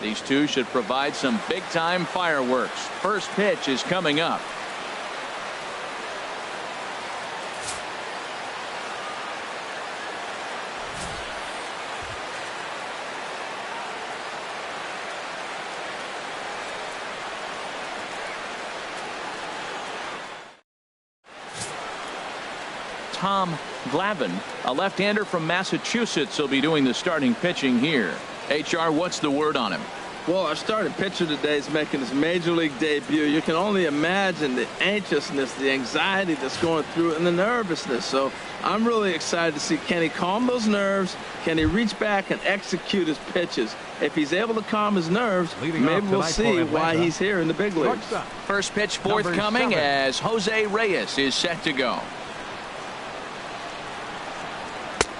These two should provide some big-time fireworks. First pitch is coming up. Tom Glavine, a left-hander from Massachusetts, will be doing the starting pitching here. HR, what's the word on him? Well, our starting pitcher today is making his major league debut. You can only imagine the anxiousness, the anxiety that's going through it, and the nervousness. So I'm really excited to see, can he calm those nerves? Can he reach back and execute his pitches? If he's able to calm his nerves, maybe we'll see why he's here in the big leagues. First pitch forthcoming as Jose Reyes is set to go.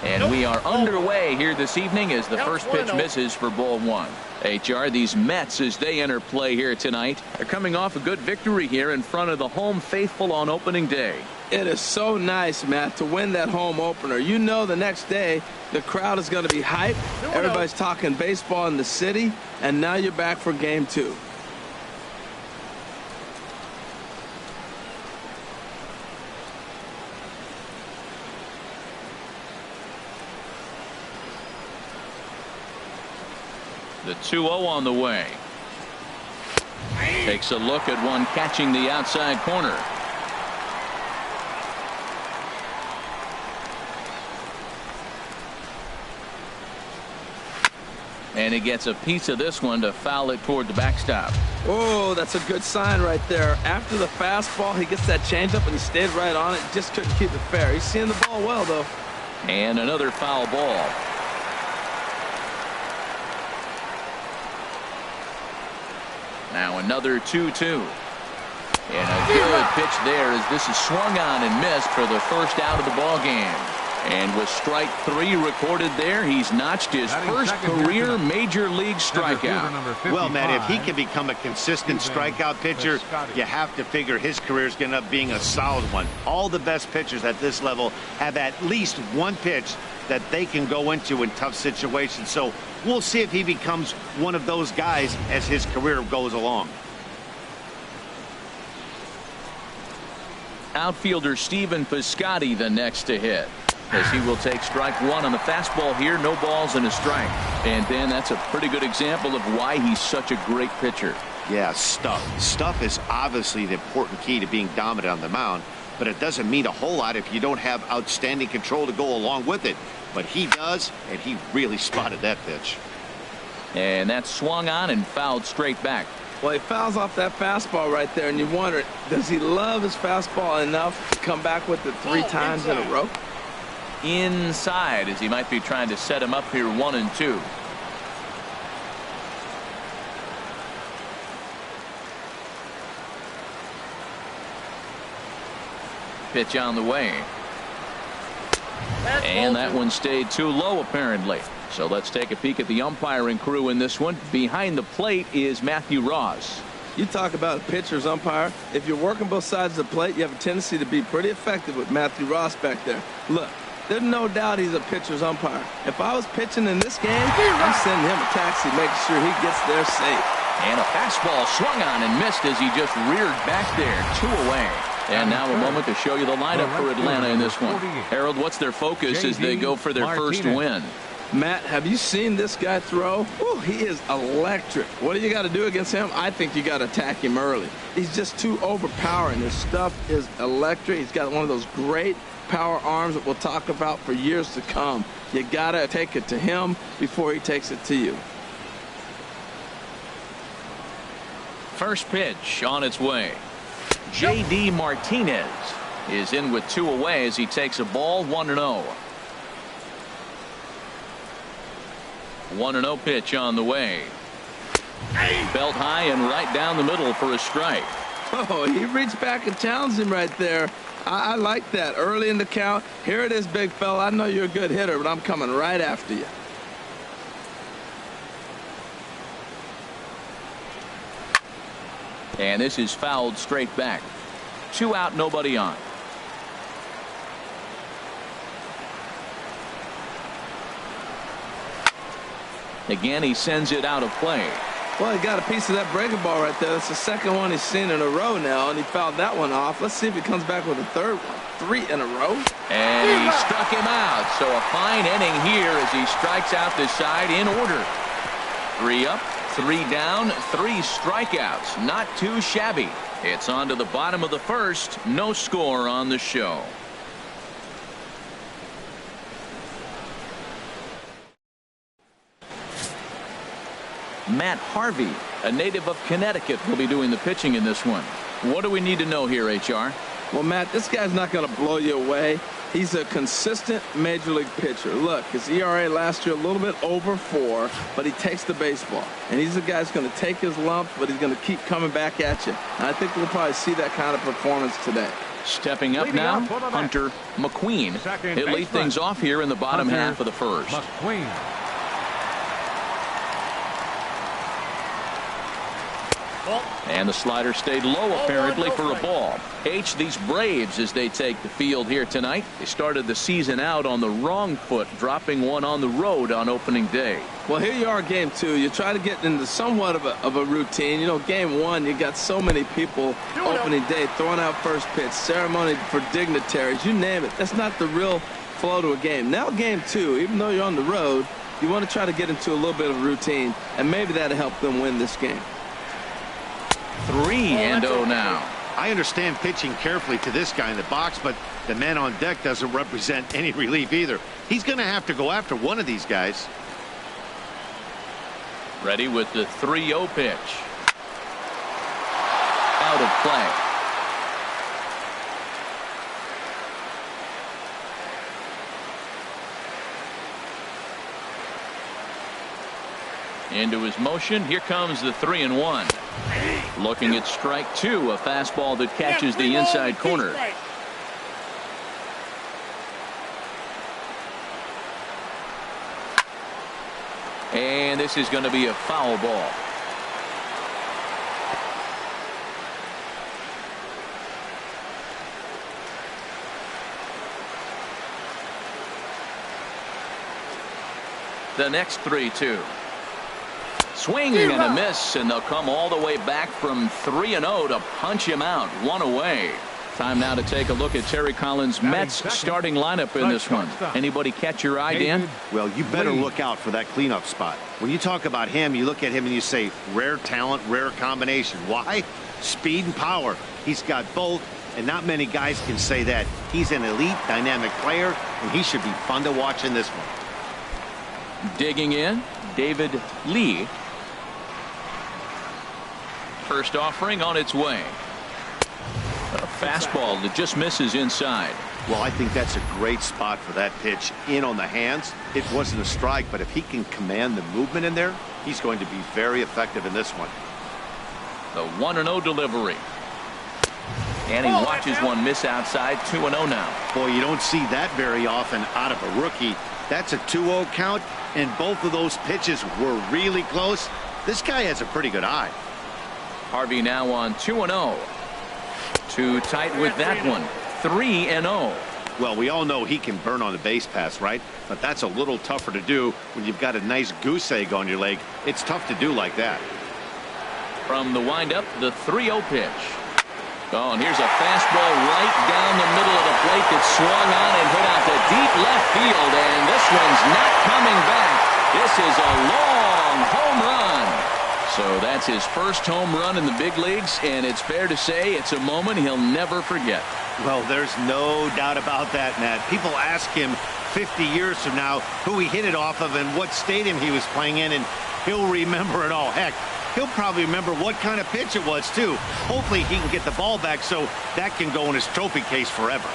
And we are underway here this evening as the first pitch misses for ball one. HR, these Mets, as they enter play here tonight, are coming off a good victory here in front of the home faithful on opening day. It is so nice, Matt, to win that home opener. You know the next day the crowd is going to be hyped. Everybody's talking baseball in the city, and now you're back for game two. The 2-0 on the way. Takes a look at one catching the outside corner. And he gets a piece of this one to foul it toward the backstop. Oh, that's a good sign right there. After the fastball, he gets that changeup and he stayed right on it. Just couldn't keep it fair. He's seeing the ball well, though. And another foul ball. Now another 2-2. And a good pitch there as this is swung on and missed for the first out of the ball game. And with strike 3 recorded there, he's notched his first career major league strikeout. Well, Matt, if he can become a consistent strikeout pitcher, you have to figure his career is going to end up being a solid one. All the best pitchers at this level have at least one pitch that they can go into in tough situations. So we'll see if he becomes one of those guys as his career goes along. Outfielder Stephen Piscotty the next to hit, as he will take strike one on the fastball here. No balls and a strike. And Dan, that's a pretty good example of why he's such a great pitcher. Yeah, stuff. Stuff is obviously the important key to being dominant on the mound, but it doesn't mean a whole lot if you don't have outstanding control to go along with it. But he does, and he really spotted that pitch. And that swung on and fouled straight back. Well, he fouls off that fastball right there, and you wonder, does he love his fastball enough to come back with it 3 times in a row? Inside, as he might be trying to set him up here 1-2. Pitch on the way. And that one stayed too low apparently. So let's take a peek at the umpiring crew in this one. Behind the plate is Matthew Ross. You talk about a pitcher's umpire. If you're working both sides of the plate, you have a tendency to be pretty effective with Matthew Ross back there. Look, there's no doubt he's a pitcher's umpire. If I was pitching in this game, I'm sending him a taxi, making sure he gets there safe. And a fastball swung on and missed as he just reared back there. 2 away. And now a moment to show you the lineup for Atlanta in this one. Harold, what's their focus as they go for their first win? Matt, have you seen this guy throw? Ooh, he is electric. What do you got to do against him? I think you got to attack him early. He's just too overpowering. His stuff is electric. He's got one of those great power arms that we'll talk about for years to come. You got to take it to him before he takes it to you. First pitch on its way. J.D. Martinez is in with 2 away as he takes a ball. 1-0. 1-0 pitch on the way. Belt high and right down the middle for a strike. Oh, he reached back and challenged him right there. I like that early in the count. Here it is, big fella. I know you're a good hitter, but I'm coming right after you. And this is fouled straight back. 2 out, nobody on. Again, he sends it out of play. Well, he got a piece of that breaking ball right there. That's the second one he's seen in a row now, and he fouled that one off. Let's see if he comes back with a third one. 3 in a row. And he struck him out. So a fine inning here as he strikes out the side in order. 3 up, 3 down, 3 strikeouts. Not too shabby. It's on to the bottom of the first. No score on the show. Matt Harvey, a native of Connecticut, will be doing the pitching in this one. What do we need to know here, HR? Well, Matt, this guy's not going to blow you away. He's a consistent major league pitcher. Look, his ERA last year a little bit over 4, but he takes the baseball. And he's a guy that's going to take his lumps, but he's going to keep coming back at you. And I think we'll probably see that kind of performance today. Stepping up now, Hunter McQueen. He'll lead things off here in the bottom half of the first. McQueen. And the slider stayed low apparently for a ball. These Braves, as they take the field here tonight, they started the season out on the wrong foot, dropping one on the road on opening day. Well, here you are, game 2. You try to get into somewhat of a routine. You know, game 1, you got so many people opening day throwing out first pitch, ceremony for dignitaries, you name it. That's not the real flow to a game. Now game 2, even though you're on the road, you want to try to get into a little bit of a routine, and maybe that'll help them win this game. 3-0 now. I understand pitching carefully to this guy in the box, but the man on deck doesn't represent any relief either. He's going to have to go after one of these guys. Ready with the 3-0 pitch. Out of play. Into his motion. Here comes the 3-1. Looking at strike 2, a fastball that catches the inside corner. And this is going to be a foul ball. The next 3-2. Swing and a miss, and they'll come all the way back from 3-0 to punch him out. 1 away. Time now to take a look at Terry Collins' Mets starting lineup in this one. Anybody catch your eye, Dan? Well, you better look out for that cleanup spot. When you talk about him, you look at him and you say, rare talent, rare combination. Why? Speed and power. He's got both, and not many guys can say that. He's an elite, dynamic player, and he should be fun to watch in this one. Digging in, David Lee. First offering on its way. A fastball that just misses inside. Well, I think that's a great spot for that pitch. In on the hands. It wasn't a strike, but if he can command the movement in there, he's going to be very effective in this one. The 1-0 delivery. And he watches one miss outside. 2-0 now. Boy, you don't see that very often out of a rookie. That's a 2-0 count, and both of those pitches were really close. This guy has a pretty good eye. Harvey now on 2-0. Too tight with that one. 3-0. Well, we all know he can burn on the base pass, right? But that's a little tougher to do when you've got a nice goose egg on your leg. It's tough to do like that. From the windup, the 3-0 pitch. Oh, and here's a fastball right down the middle of the plate that swung on and hit out to deep left field, and this one's not coming back. This is a long home run. So that's his first home run in the big leagues, and it's fair to say it's a moment he'll never forget. Well, there's no doubt about that, Matt. People ask him 50 years from now who he hit it off of and what stadium he was playing in, and he'll remember it all. Heck, he'll probably remember what kind of pitch it was, too. Hopefully he can get the ball back so that can go in his trophy case forever.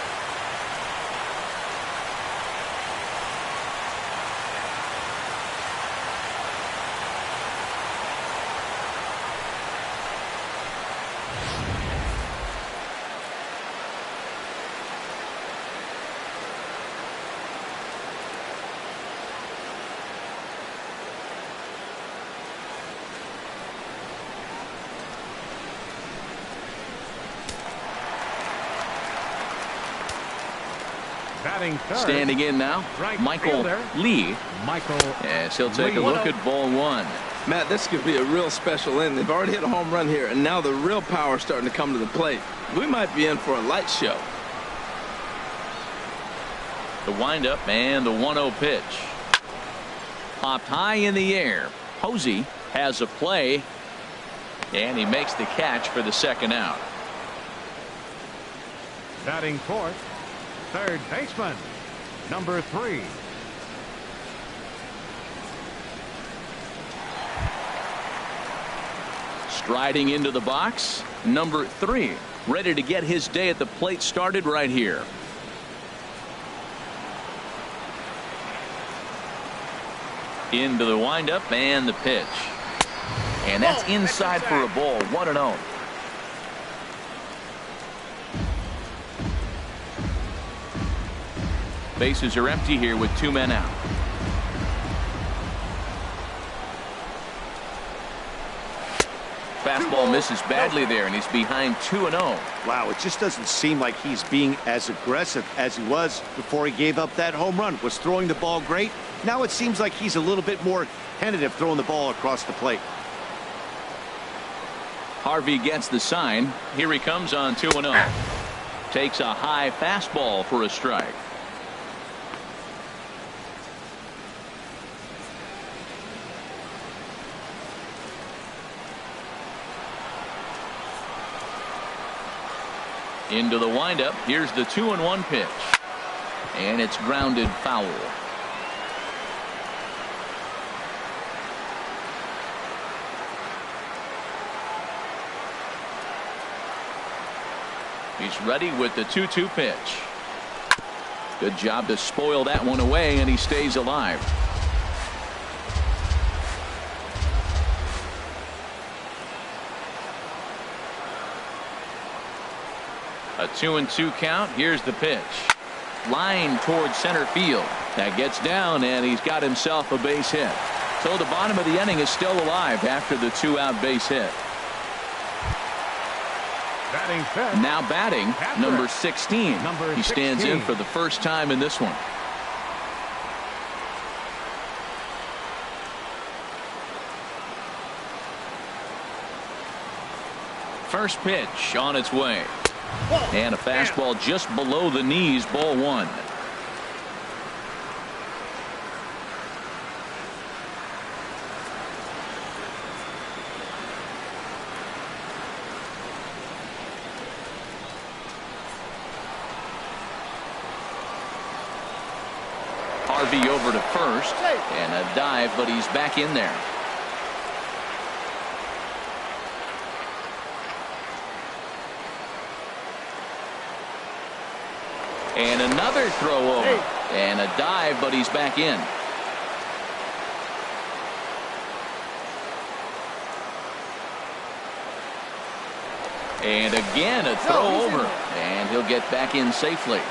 Standing in now, Michael Lee. As he'll take a look at ball 1. Matt, this could be a real special inning. They've already hit a home run here, and now the real power is starting to come to the plate. We might be in for a light show. The windup and the 1-0 pitch. Popped high in the air. Posey has a play, and he makes the catch for the second out. Batting fourth, third baseman, number 3. Striding into the box, number 3, ready to get his day at the plate started right here. Into the windup and the pitch. And that's inside for a ball. 1-0. Bases are empty here with 2 men out. Fastball misses badly there, and he's behind 2-0. Wow, it just doesn't seem like he's being as aggressive as he was before he gave up that home run. Was throwing the ball great. Now it seems like he's a little bit more tentative throwing the ball across the plate. Harvey gets the sign. Here he comes on 2-0. Takes a high fastball for a strike. Into the windup. Here's the 2-1 pitch. And it's grounded foul. He's ready with the 2-2 pitch. Good job to spoil that one away, and he stays alive. A 2-2 count. Here's the pitch. Line towards center field. That gets down, and he's got himself a base hit. So the bottom of the inning is still alive after the 2-out base hit. Batting fifth. Now batting, number 16. He stands in 16. for the first time in this one. First pitch on its way. And a fastball just below the knees, ball 1. Harvey over to first, and a dive, but he's back in there. And another throw over, and a dive, but he's back in. And again a throw over, and he'll get back in safely.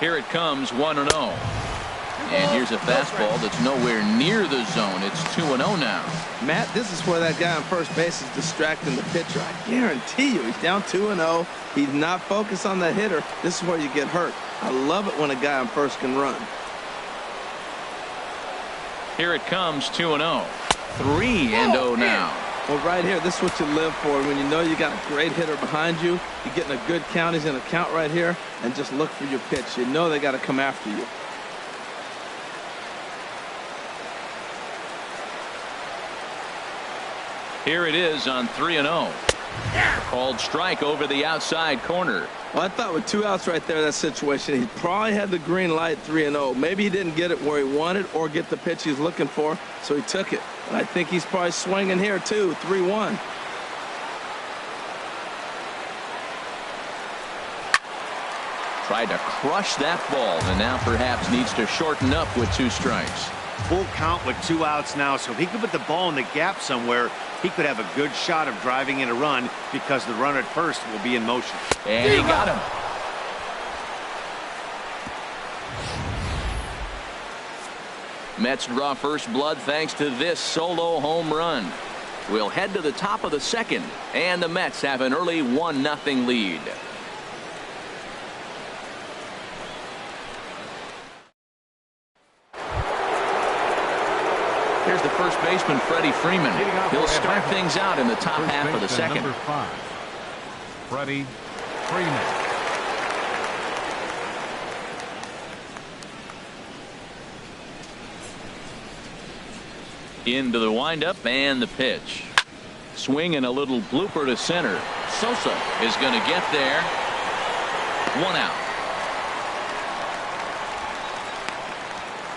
Here it comes, 1-0. And here's a fastball that's nowhere near the zone. It's 2-0 now. Matt, this is where that guy on first base is distracting the pitcher. I guarantee you, he's down 2-0. He's not focused on the hitter. This is where you get hurt. I love it when a guy on first can run. Here it comes, 2-0. 3-0 now. Well, right here, this is what you live for. When you know you got a great hitter behind you, you're getting a good count. He's in a count right here, and just look for your pitch. You know they got to come after you. Here it is on 3-0. Called strike over the outside corner. Well, I thought with 2 outs right there, that situation, he probably had the green light, 3-0. Maybe he didn't get it where he wanted or get the pitch he's looking for, so he took it. And I think he's probably swinging here, too, 3-1. Tried to crush that ball, and now perhaps needs to shorten up with 2 strikes. Full count with 2 outs now, so if he could put the ball in the gap somewhere, he could have a good shot of driving in a run because the runner at first will be in motion. And he got him. Mets draw first blood thanks to this solo home run. We'll head to the top of the second, and the Mets have an early 1-0 lead. Here's the first baseman, Freddie Freeman. He'll start things out in the top half of the second. Number 5, Freddie Freeman. Into the windup and the pitch. Swing and a little blooper to center. Sosa is going to get there. 1 out.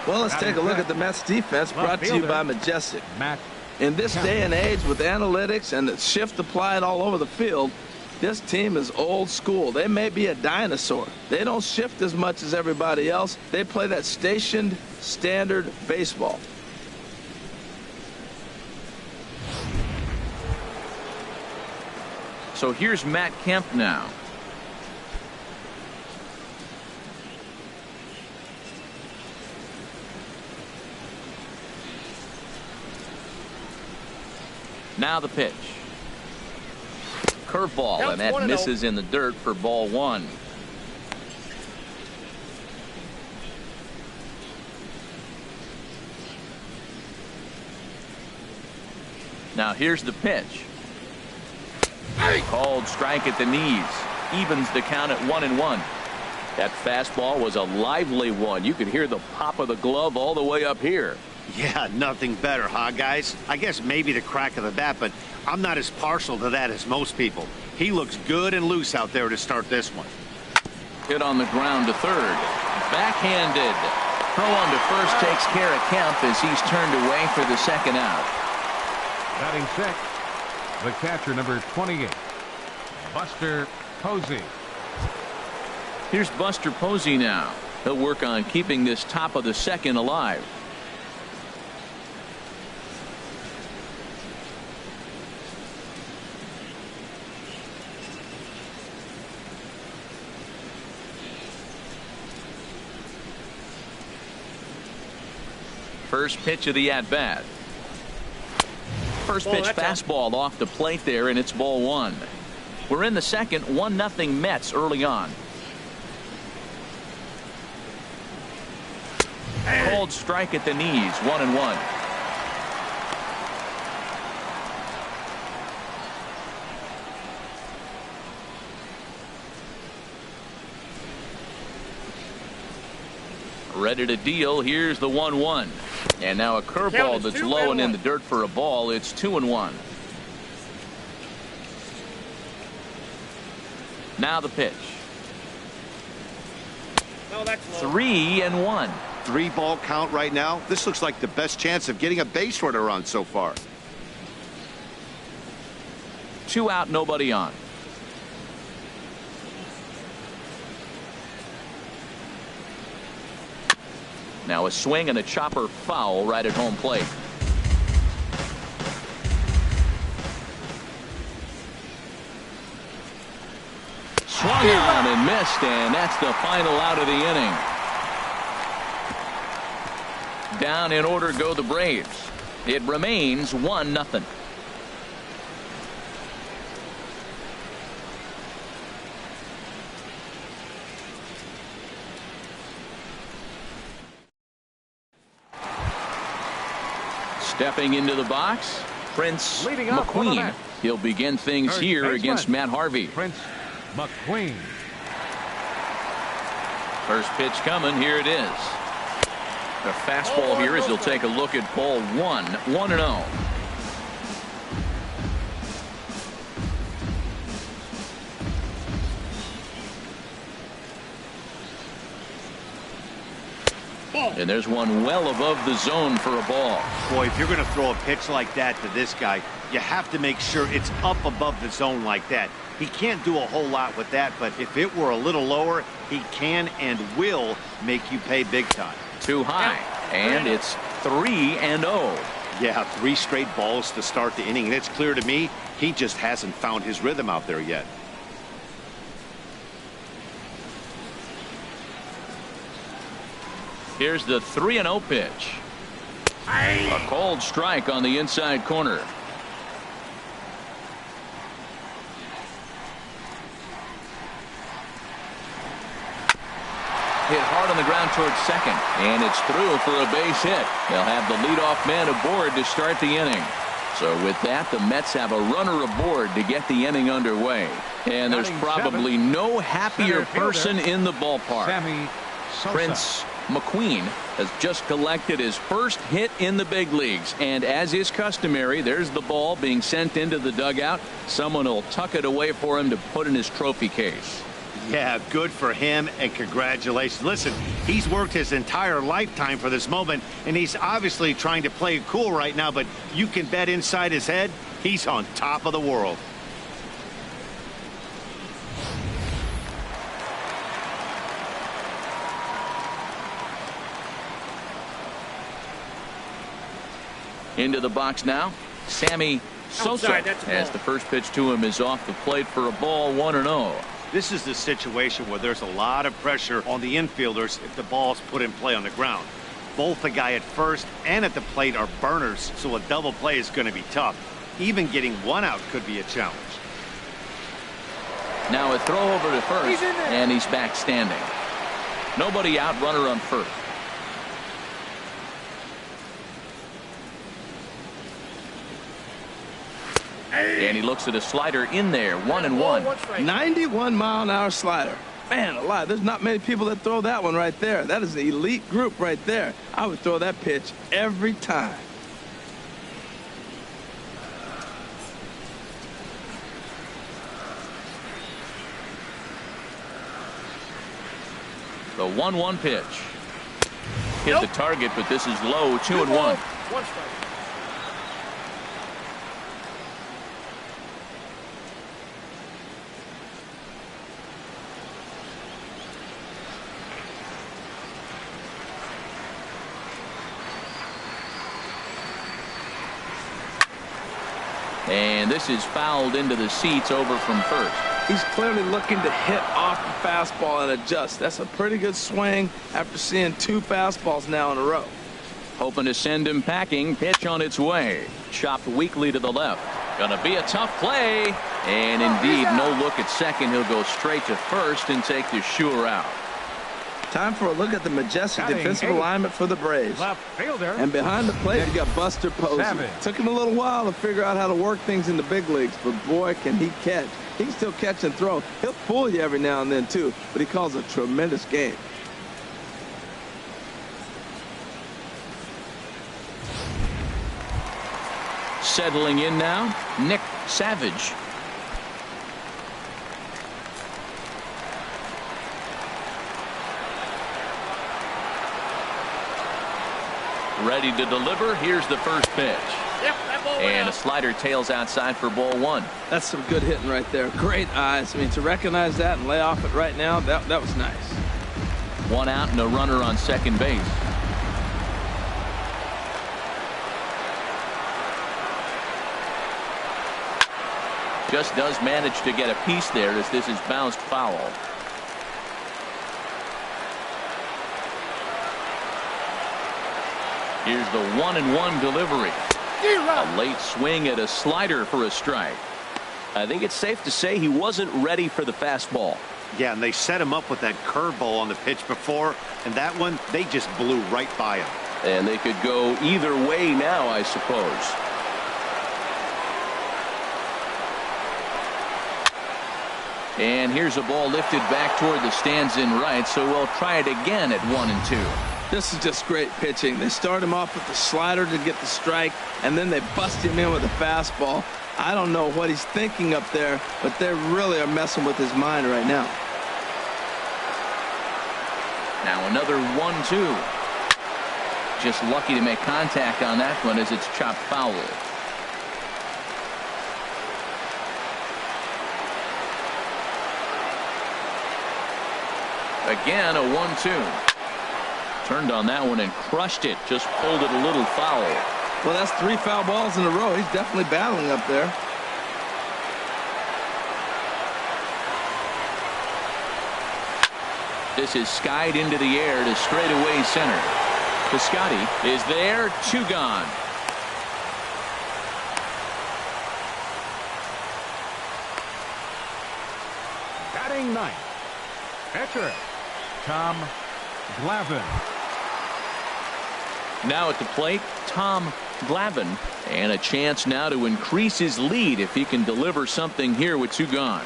Well, let's take a look at the Mets defense, brought to you by Majestic. In this day and age with analytics and the shift applied all over the field, this team is old school. They may be a dinosaur. They don't shift as much as everybody else. They play that stationed standard baseball. So here's Matt Kemp now. Now the pitch. Curveball, and that misses in the dirt for ball 1. Now here's the pitch. Called strike at the knees. Evens the count at 1-1. That fastball was a lively one. You could hear the pop of the glove all the way up here. Yeah, nothing better, huh, guys? I guess maybe the crack of the bat, but I'm not as partial to that as most people. He looks good and loose out there to start this one. Hit on the ground to third. Backhanded. Throw on to first takes care of Kemp as he's turned away for the second out. Batting sixth, the catcher, number 28, Buster Posey. Here's Buster Posey now. He'll work on keeping this top of the second alive. First pitch of the at-bat. First pitch fastball off the plate there, and it's ball 1. We're in the second, 1-0 Mets early on. Called strike at the knees, 1-1. Ready to deal. Here's the 1-1. And now a curveball that's low and in the dirt for a ball. It's 2-1. Now the pitch. 3-1. 3-ball count right now. This looks like the best chance of getting a base runner on so far. 2 out, nobody on. Now a swing and a chopper foul right at home plate. Swung on and missed, and that's the final out of the inning. Down in order go the Braves. It remains 1-0. Stepping into the box, Prince McQueen. He'll begin things here against Matt Harvey. Prince McQueen. First pitch coming. Here it is. The fastball here as he'll take a look at ball 1. 1-0. And there's one well above the zone for a ball. Boy, if you're going to throw a pitch like that to this guy, you have to make sure it's up above the zone like that. He can't do a whole lot with that, but if it were a little lower, he can and will make you pay big time. Too high, and it's 3-0. Yeah, 3 straight balls to start the inning, and it's clear to me he just hasn't found his rhythm out there yet. Here's the 3-0 pitch. A cold strike on the inside corner. hit hard on the ground towards second, and it's through for a base hit. They'll have the leadoff man aboard to start the inning. So with that, the Mets have a runner aboard to get the inning underway. And there's probably no happier person in the ballpark. Sammy Sosa. Prince McQueen has just collected his first hit in the big leagues. And as is customary, there's the ball being sent into the dugout. Someone will tuck it away for him to put in his trophy case. Yeah, good for him, and congratulations. Listen, he's worked his entire lifetime for this moment, and he's obviously trying to play it cool right now, but you can bet inside his head, he's on top of the world. Into the box now, Sammy Sosa, as the first pitch to him is off the plate for a ball, 1-0. This is the situation where there's a lot of pressure on the infielders if the ball's put in play on the ground. Both the guy at first and at the plate are burners, so a double play is going to be tough. Even getting one out could be a challenge. Now a throw over to first, and he's back standing. Nobody out, runner on first. And he looks at a slider in there, 1-1. 91-mile-an-hour slider. Man alive, there's not many people that throw that one right there. That is an elite group right there. I would throw that pitch every time. The 1-1 pitch. Hit the target, but this is low, 2-1. One strike. And this is fouled into the seats over from first. He's clearly looking to hit off the fastball and adjust. That's a pretty good swing after seeing two fastballs now in a row. Hoping to send him packing. Pitch on its way. Chopped weakly to the left. Gonna be a tough play. And indeed, no look at second. He'll go straight to first and take the sure out. Time for a look at the majestic defensive alignment for the Braves. Left fielder. And behind the plate, you got Buster Posey. Took him a little while to figure out how to work things in the big leagues, but boy, can he catch. He can still catch and throw. He'll fool you every now and then, too, but he calls a tremendous game. Settling in now, Nick Savage. Ready to deliver. Here's the first pitch. And a slider tails outside for ball one. That's some good hitting right there. Great eyes. I mean, to recognize that and lay off it right now, that was nice. One out and a runner on second base. Just does manage to get a piece there as this is bounced foul. Here's the 1-1 delivery. A late swing at a slider for a strike. I think it's safe to say he wasn't ready for the fastball. Yeah, and they set him up with that curveball on the pitch before, and that one, they just blew right by him. And they could go either way now, I suppose. And here's a ball lifted back toward the stands in right, so we'll try it again at 1-2. This is just great pitching. They start him off with the slider to get the strike, and then they bust him in with a fastball. I don't know what he's thinking up there, but they really are messing with his mind right now. Now another 1-2. Just lucky to make contact on that one as it's chopped foul. Again, a 1-2. Turned on that one and crushed it. Just pulled it a little foul. Well, that's 3 foul balls in a row. He's definitely battling up there. This is skied into the air to straightaway center. Piscotty is there. 2 gone. Batting ninth, pitcher Tom Glavine. Now at the plate, Tom Glavine, and a chance now to increase his lead if he can deliver something here with 2 gone.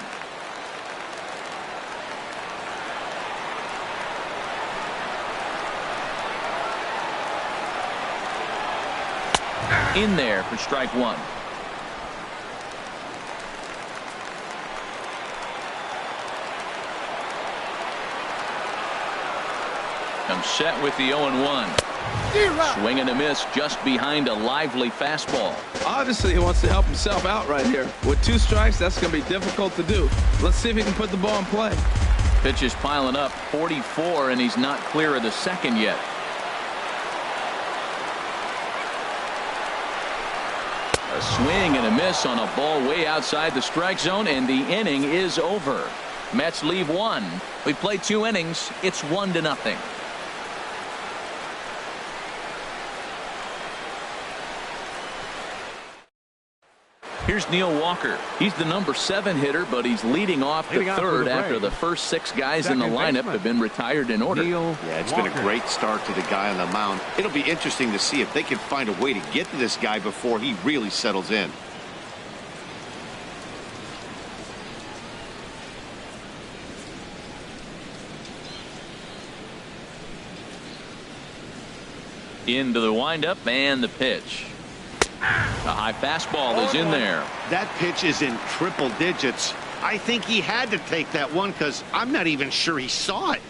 In there for strike 1. Comes set with the 0-1. Swing and a miss just behind a lively fastball. Obviously, he wants to help himself out right here. With 2 strikes, that's going to be difficult to do. Let's see if he can put the ball in play. Pitch is piling up, 44, and he's not clear of the second yet. A swing and a miss on a ball way outside the strike zone, and the inning is over. Mets leave 1. We played 2 innings. It's 1-0. Here's Neil Walker. He's the number 7 hitter, but he's leading off the third after the first 6 guys in the lineup have been retired in order. Yeah, it's been a great start to the guy on the mound. It'll be interesting to see if they can find a way to get to this guy before he really settles in. Into the windup and the pitch. A high fastball is in there. That pitch is in triple digits. I think he had to take that one because I'm not even sure he saw it.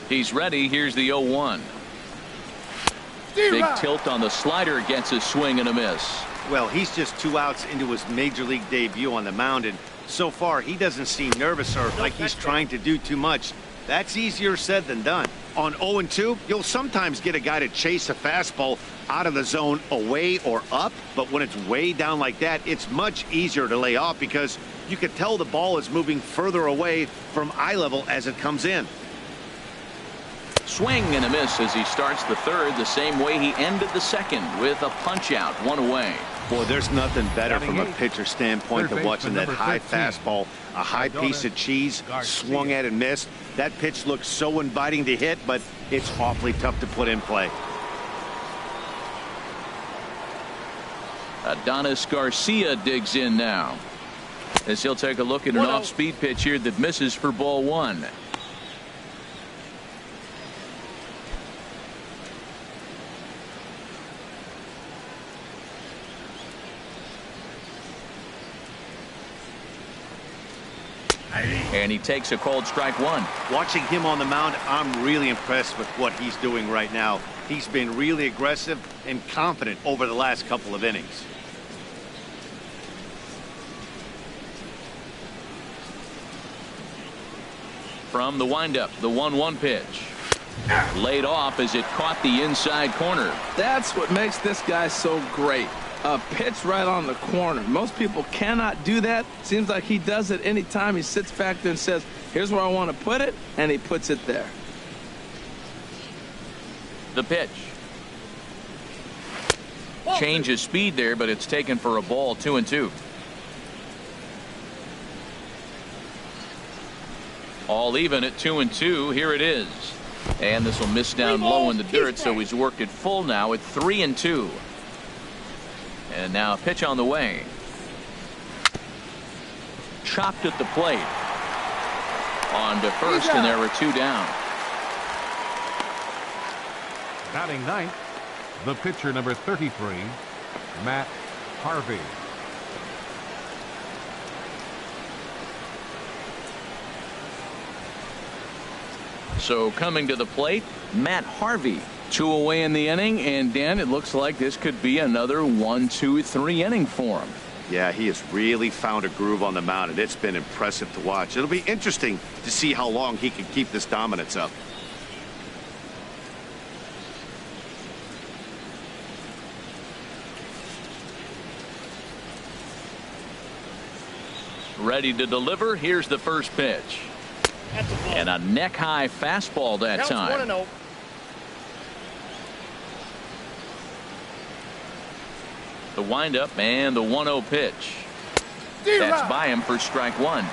He's ready. Here's the 0-1. Big tilt on the slider, gets a swing and a miss. Well, he's just 2 outs into his major league debut on the mound, and so far he doesn't seem nervous or like he's trying to do too much. That's easier said than done. On 0-2, you'll sometimes get a guy to chase a fastball out of the zone away or up, but when it's way down like that, it's much easier to lay off because you can tell the ball is moving further away from eye level as it comes in. Swing and a miss as he starts the third the same way he ended the second with a punch out, 1 away. Boy, there's nothing better from a pitcher standpoint than watching that high fastball, a high piece of cheese, swung at and missed. That pitch looks so inviting to hit, but it's awfully tough to put in play. Adonis Garcia digs in now as he'll take a look at an off-speed pitch here that misses for ball 1. And he takes a cold strike 1. Watching him on the mound, I'm really impressed with what he's doing right now. He's been really aggressive and confident over the last couple of innings. From the windup, the 1-1 pitch. Laid off as it caught the inside corner. That's what makes this guy so great. A pitch right on the corner. Most people cannot do that. Seems like he does it anytime he sits back there and says, here's where I want to put it, and he puts it there. The pitch. Change of speed there, but it's taken for a ball, 2-2. All even at 2-2. Here it is. And this will miss down low in the dirt, so he's worked it full now at 3-2. And now a pitch on the way. Chopped at the plate. On to first, and there are 2 down. Batting ninth, the pitcher number 33, Matt Harvey. So coming to the plate, Matt Harvey. 2 away in the inning, and Dan, it looks like this could be another 1, 2, 3 inning for him. Yeah, he has really found a groove on the mound, and it's been impressive to watch. It'll be interesting to see how long he can keep this dominance up. Ready to deliver. Here's the first pitch. And a neck-high fastball that time. The windup and the 1-0 pitch. That's by him for strike 1.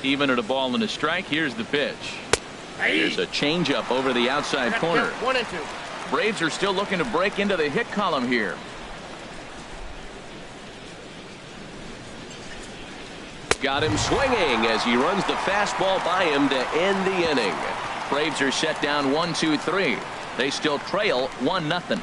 Even at a ball and a strike, here's the pitch. There's a changeup over the outside corner. 1-2. Braves are still looking to break into the hit column here. Got him swinging as he runs the fastball by him to end the inning. Braves are set down 1-2-3. They still trail 1-0.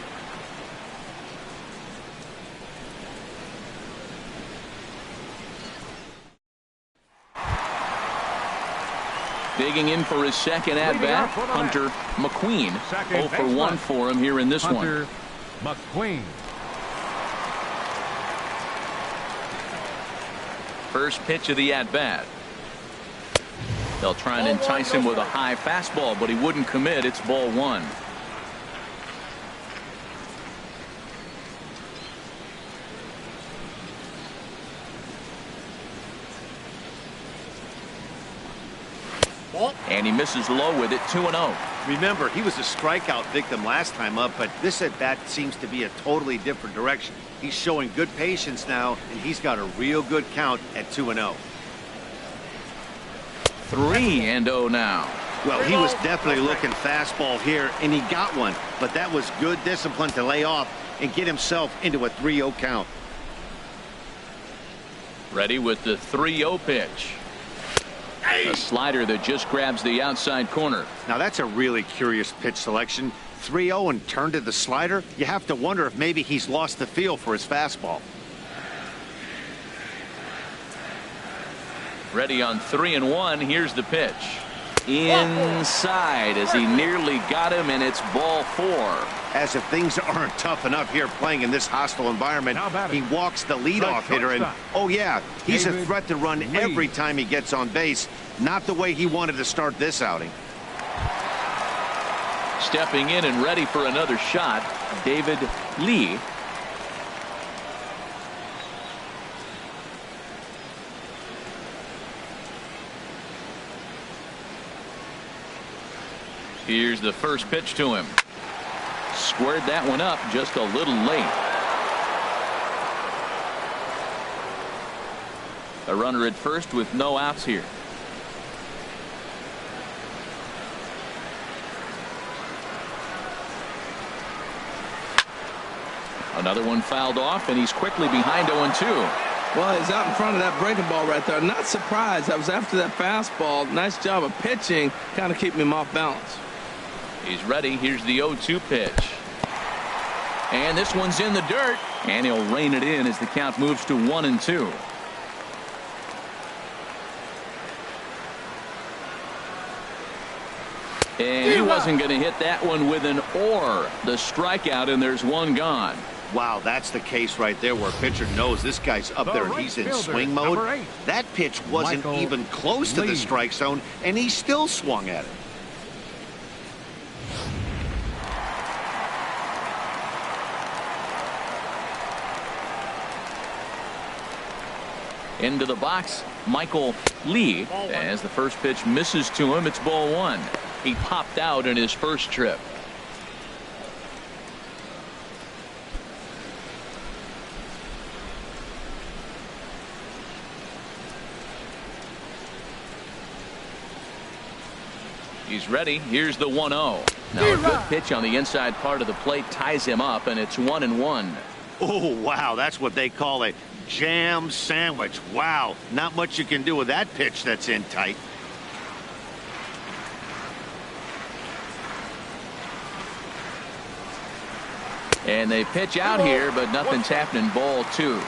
Digging in for his second at-bat, Hunter McQueen. 0 for 1 for him here in this one. Hunter McQueen. First pitch of the at-bat. They'll try and entice him with a high fastball, but he wouldn't commit. It's ball 1. And he misses low with it. 2-0. Remember, he was a strikeout victim last time up, but this at bat seems to be a totally different direction. He's showing good patience now, and he's got a real good count at 2-0. 3-0 now. Well, he was definitely looking fastball here, and he got one, but that was good discipline to lay off and get himself into a 3-0 count. Ready with the 3-0 pitch. A slider that just grabs the outside corner. Now that's a really curious pitch selection. 3-0 and turned to the slider. You have to wonder if maybe he's lost the feel for his fastball. Ready on 3-1. Here's the pitch. Inside as he nearly got him, and it's ball 4. As if things aren't tough enough here playing in this hostile environment, he walks the leadoff hitter, and oh yeah, he's a threat to run every time he gets on base. Not the way he wanted to start this outing. Stepping in and ready for another shot, David Lee. Here's the first pitch to him. Squared that one up just a little late. A runner at first with no outs here. Another one fouled off, and he's quickly behind 0-2. Well, he's out in front of that breaking ball right there. Not surprised. That was after that fastball. Nice job of pitching, kind of keeping him off balance. He's ready. Here's the 0-2 pitch. And this one's in the dirt. And he'll rein it in as the count moves to 1-2. And he wasn't going to hit that one with an or. The strikeout, and there's one gone. Wow, that's the case right there where a pitcher knows this guy's up there and he's in swing mode. That pitch wasn't even close to the strike zone, and he still swung at it. Into the box, Michael Lee. As the first pitch misses to him, it's ball 1. He popped out in his first trip. He's ready. Here's the 1-0. Now a good pitch on the inside part of the plate ties him up, and it's 1-1. Oh, wow, that's what they call a jam sandwich. Wow, not much you can do with that pitch that's in tight. And they pitch out here, but nothing's happening. Ball 2.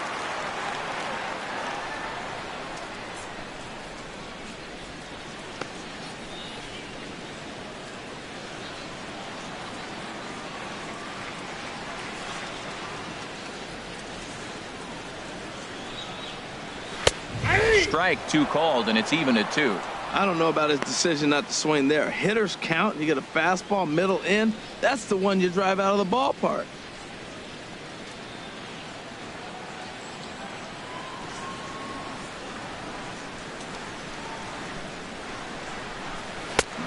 Strike 2 called, and it's even at 2. I don't know about his decision not to swing there. Hitters count. You get a fastball middle in. That's the one you drive out of the ballpark.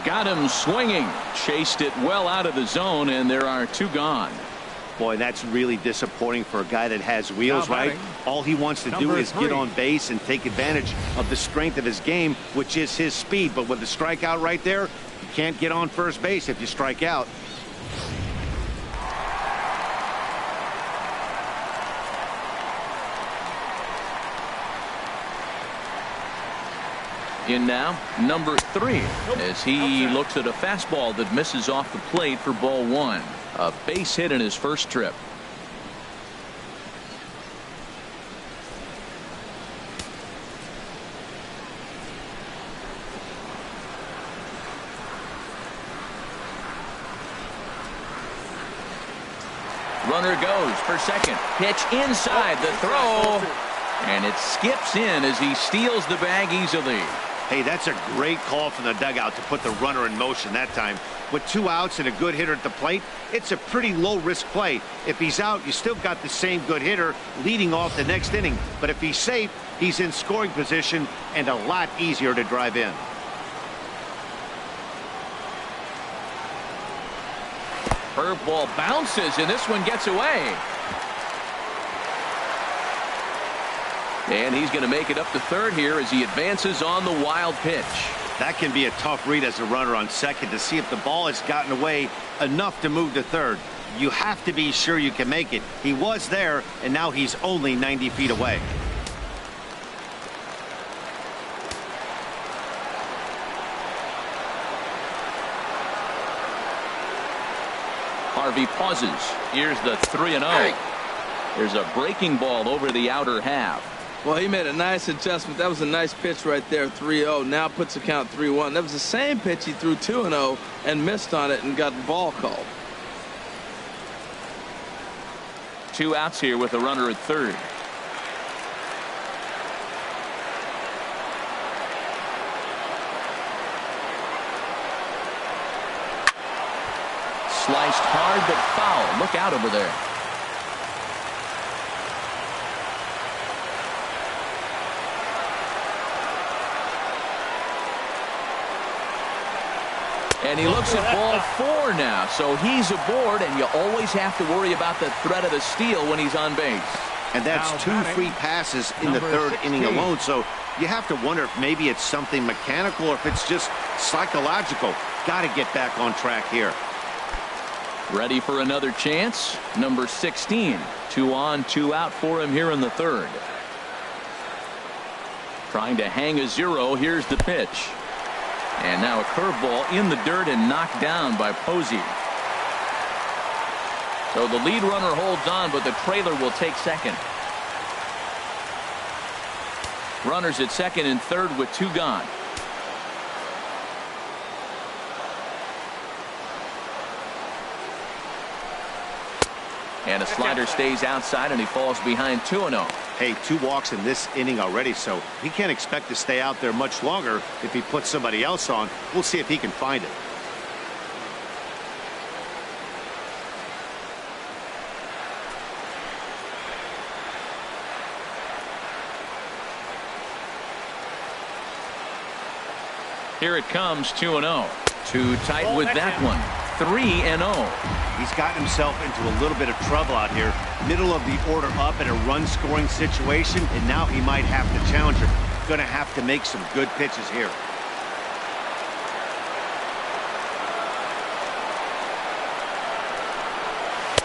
Got him swinging. Chased it well out of the zone, and there are 2 gone. Boy, that's really disappointing for a guy that has wheels, right? All he wants to do is get on base and take advantage of the strength of his game, which is his speed. But with the strikeout right there, you can't get on first base if you strike out. In now, number 3, as he looks at a fastball that misses off the plate for ball 1. A base hit in his first trip. Runner goes for second. Pitch inside the throw. And it skips in as he steals the bag easily. Hey, that's a great call from the dugout to put the runner in motion that time. With 2 outs and a good hitter at the plate, it's a pretty low-risk play. If he's out, you still got the same good hitter leading off the next inning. But if he's safe, he's in scoring position and a lot easier to drive in. Curveball bounces, and this one gets away. And he's going to make it up to third here as he advances on the wild pitch. That can be a tough read as a runner on second to see if the ball has gotten away enough to move to third. You have to be sure you can make it. He was there, and now he's only 90 feet away. Harvey pauses. Here's the 3-0. There's a breaking ball over the outer half. Well, he made a nice adjustment. That was a nice pitch right there, 3-0. Now puts the count 3-1. That was the same pitch he threw 2-0 and missed on it and got the ball called. 2 outs here with a runner at third. Sliced hard but foul. Look out over there. And he looks at ball 4 now, so he's aboard, and you always have to worry about the threat of the steal when he's on base. And that's 2 free passes in the third inning alone, so you have to wonder if maybe it's something mechanical or if it's just psychological. Got to get back on track here. Ready for another chance? Number 16. 2 on, 2 out for him here in the third. Trying to hang a 0. Here's the pitch. And now a curveball in the dirt and knocked down by Posey. So the lead runner holds on, but the trailer will take second. Runners at second and third with 2 gone. And a slider stays outside, and he falls behind 2-0. Hey, 2 walks in this inning already, so he can't expect to stay out there much longer if he puts somebody else on. We'll see if he can find it. Here it comes, 2-0. Too tight with that one. 3-0. He's gotten himself into a little bit of trouble out here. Middle of the order up in a run-scoring situation, and now he might have to challenge her. Going to have to make some good pitches here.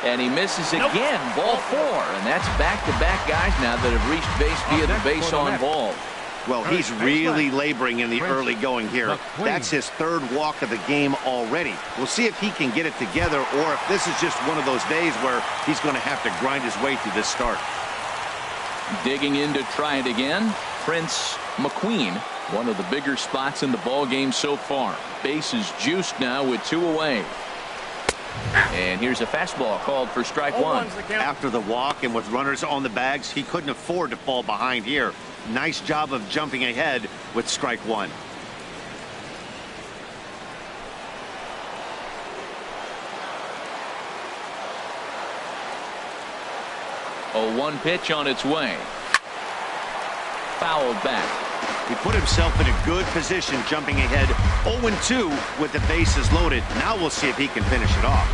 And he misses again. Ball 4. And that's back-to-back guys now that have reached base via the base on ball. Well, he's really laboring in the early going here. That's his 3rd walk of the game already. We'll see if he can get it together or if this is just one of those days where he's going to have to grind his way through this start. Digging in to try it again, Prince McQueen, one of the bigger spots in the ball game so far. Base is juiced now with 2 away. And here's a fastball called for strike 1. After the walk and with runners on the bags, he couldn't afford to fall behind here. Nice job of jumping ahead with strike 1. A 1 pitch on its way. Fouled back. He put himself in a good position jumping ahead 0-2 with the bases loaded. Now we'll see if he can finish it off.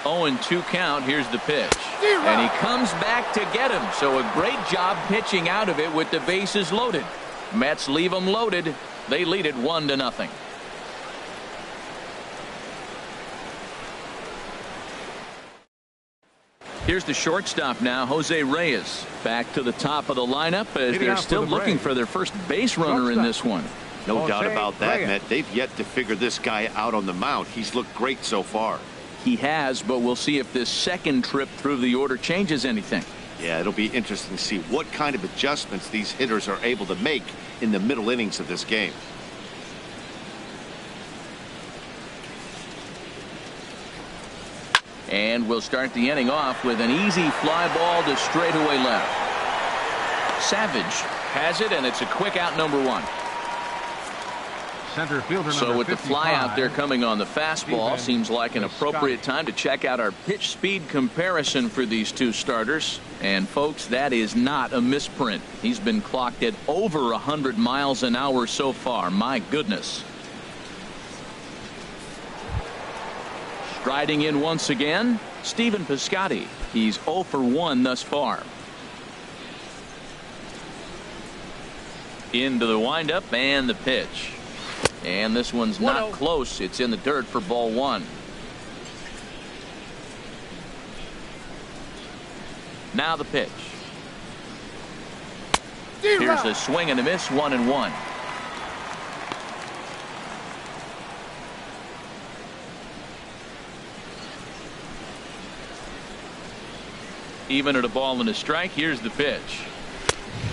0-2 count. Here's the pitch. And he comes back to get him. So a great job pitching out of it with the bases loaded. Mets leave them loaded. They lead it 1-0. Here's the shortstop now, Jose Reyes. Back to the top of the lineup as they're still looking for their first base runner in this one. No doubt about that, Matt. They've yet to figure this guy out on the mound. He's looked great so far. He has, but we'll see if this second trip through the order changes anything. Yeah, it'll be interesting to see what kind of adjustments these hitters are able to make in the middle innings of this game. And we'll start the inning off with an easy fly ball to straightaway left. Savage has it, and it's a quick out, number 1. Center fielder So with the 55, fly out there coming on the fastball, Stephen seems like an appropriate time to check out our pitch speed comparison for these two starters. And folks, that is not a misprint. He's been clocked at over 100 miles an hour so far. My goodness. Striding in once again, Stephen Piscotty. He's 0 for 1 thus far. Into the windup and the pitch. And this one's not close. It's in the dirt for ball 1. Now the pitch. Here's a swing and a miss, 1-1. Even at a ball and a strike. Here's the pitch.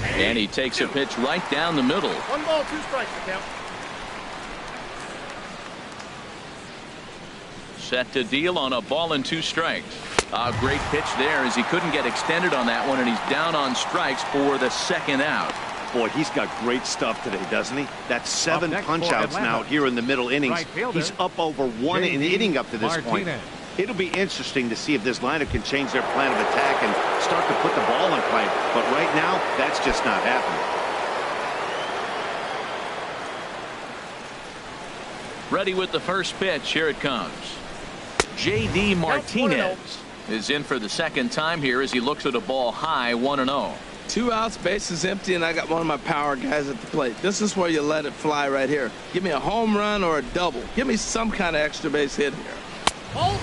And he takes a pitch right down the middle. 1 ball, 2 strikes to count. Set to deal on a ball and 2 strikes. A great pitch there as he couldn't get extended on that one, and he's down on strikes for the second out. Boy, he's got great stuff today, doesn't he? That's 7 punch-outs now here in the middle innings. He's up over 1 in inning up to this point. It'll be interesting to see if this lineup can change their plan of attack and start to put the ball in play. But right now, that's just not happening. Ready with the first pitch. Here it comes. J.D. Martinez is in for the second time here as he looks at a ball high, 1-0. 2 outs, bases empty, and I got one of my power guys at the plate. This is where you let it fly right here. Give me a home run or a double. Give me some kind of extra base hit here.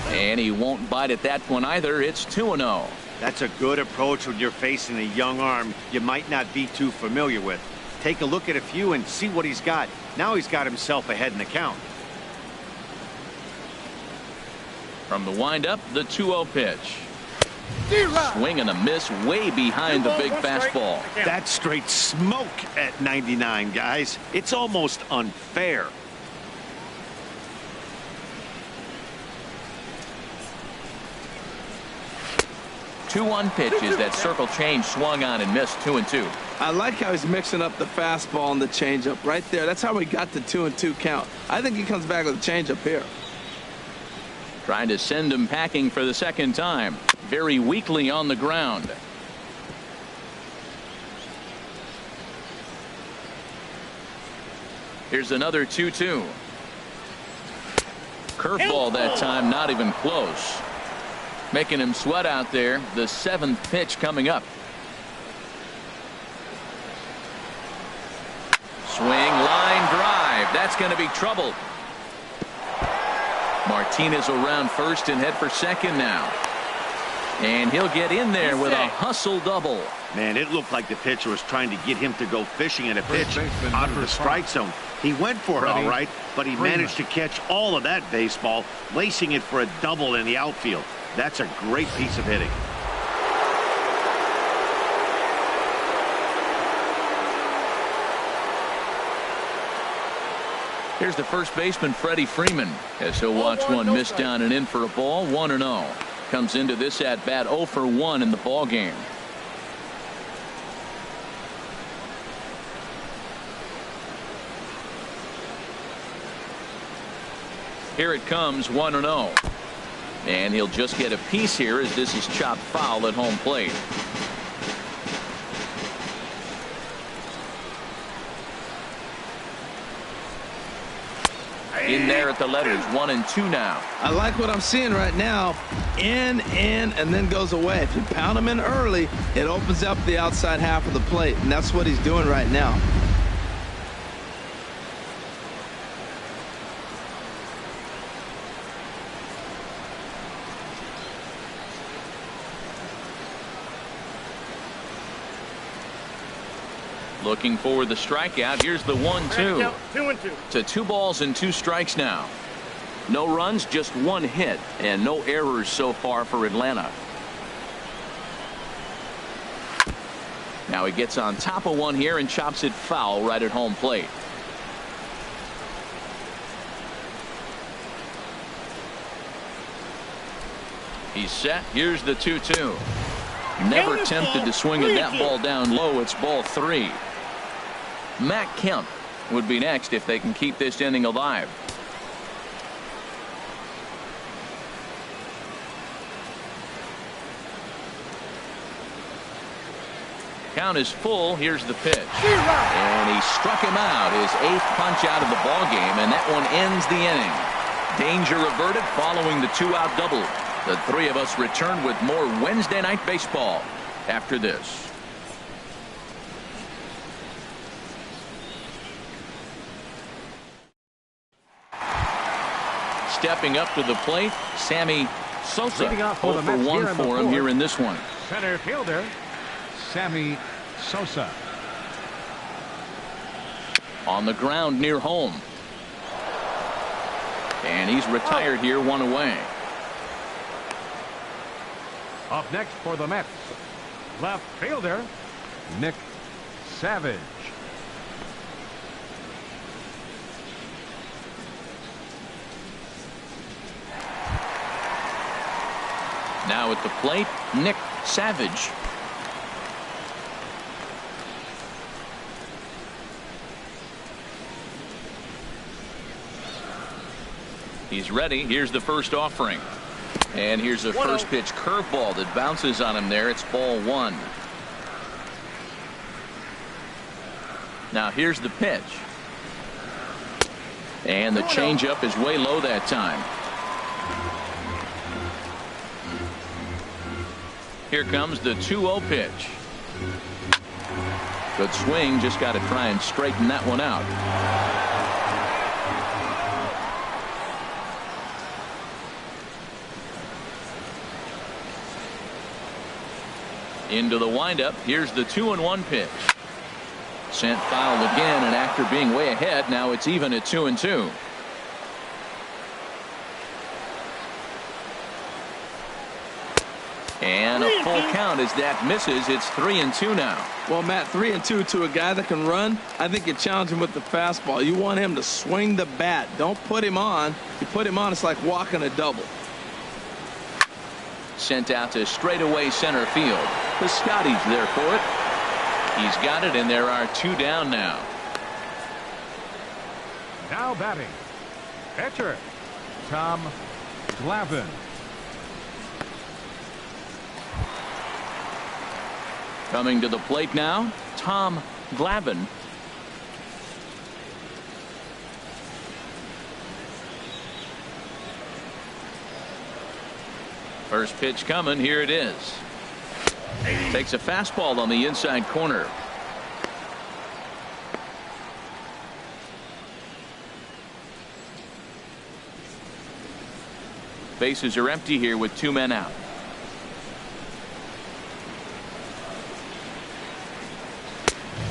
And he won't bite at that one either. It's 2-0. That's a good approach when you're facing a young arm you might not be too familiar with. Take a look at a few and see what he's got. Now he's got himself ahead in the count. From the windup, the 2-0 pitch. Swing and a miss way behind the big fastball. That's straight smoke at 99, guys. It's almost unfair. Two-one pitches. That circle change swung on and missed. 2-2. I like how he's mixing up the fastball and the changeup right there. That's how we got the 2-2 count. I think he comes back with a changeup here. Trying to send him packing for the second time. Very weakly on the ground. Here's another 2-2. Curveball that time, not even close. Making him sweat out there. The 7th pitch coming up. Swing, line drive. That's going to be trouble. Martinez around first and head for second now. And he'll get in there with a hustle double. Man, it looked like the pitcher was trying to get him to go fishing at a pitch out of the strike zone. He went for it all right, but he managed to catch all of that baseball, lacing it for a double in the outfield. That's a great piece of hitting. Here's the first baseman, Freddie Freeman, as he'll watch one miss down and in for a ball. 1-0. Comes into this at bat 0 for 1 in the ball game. Here it comes, 1-0. And he'll just get a piece here as this is chopped foul at home plate. in there at the letters. 1-2 now. I like what I'm seeing right now. In, and then goes away. If you pound him in early, it opens up the outside half of the plate, and that's what he's doing right now. Looking for the strikeout. Here's the 1-2. 2-2. To 2 balls and 2 strikes now. No runs, just 1 hit, and no errors so far for Atlanta. Now he gets on top of one here and chops it foul right at home plate. He's set. Here's the 2-2. Never tempted to swing at that ball down low. It's ball 3. Matt Kemp would be next if they can keep this inning alive. Count is full. Here's the pitch. And he struck him out. His 8th punch out of the ball game, and that one ends the inning. Danger averted following the 2-out double. The 3 of us return with more Wednesday Night Baseball after this. Stepping up to the plate, Sammy Sosa. 0 for 1 for him here in this one. Center fielder, Sammy Sosa. On the ground near home. And he's retired here, 1 away. Up next for the Mets, left fielder, Nick Savage. Now at the plate, Nick Savage. He's ready. Here's the first offering. And here's a first pitch curveball that bounces on him there. It's ball 1. Now here's the pitch. And the changeup is way low that time. Here comes the 2-0 pitch. Good swing. Just got to try and straighten that one out. Into the windup. Here's the 2-1 pitch. Sent foul again, and after being way ahead, now it's even at 2-2. And a full count as that misses. It's 3-2 now. Well, Matt, 3-2 to a guy that can run. I think you challenge him with the fastball. You want him to swing the bat. Don't put him on. You put him on, it's like walking a double. Sent out to straightaway center field. Piscotty's there for it. He's got it, and there are 2 down now. Now batting, pitcher, Tom Glavine. Coming to the plate now, Tom Glavine. First pitch coming. Here it is. Takes a fastball on the inside corner. Bases are empty here with 2 men out.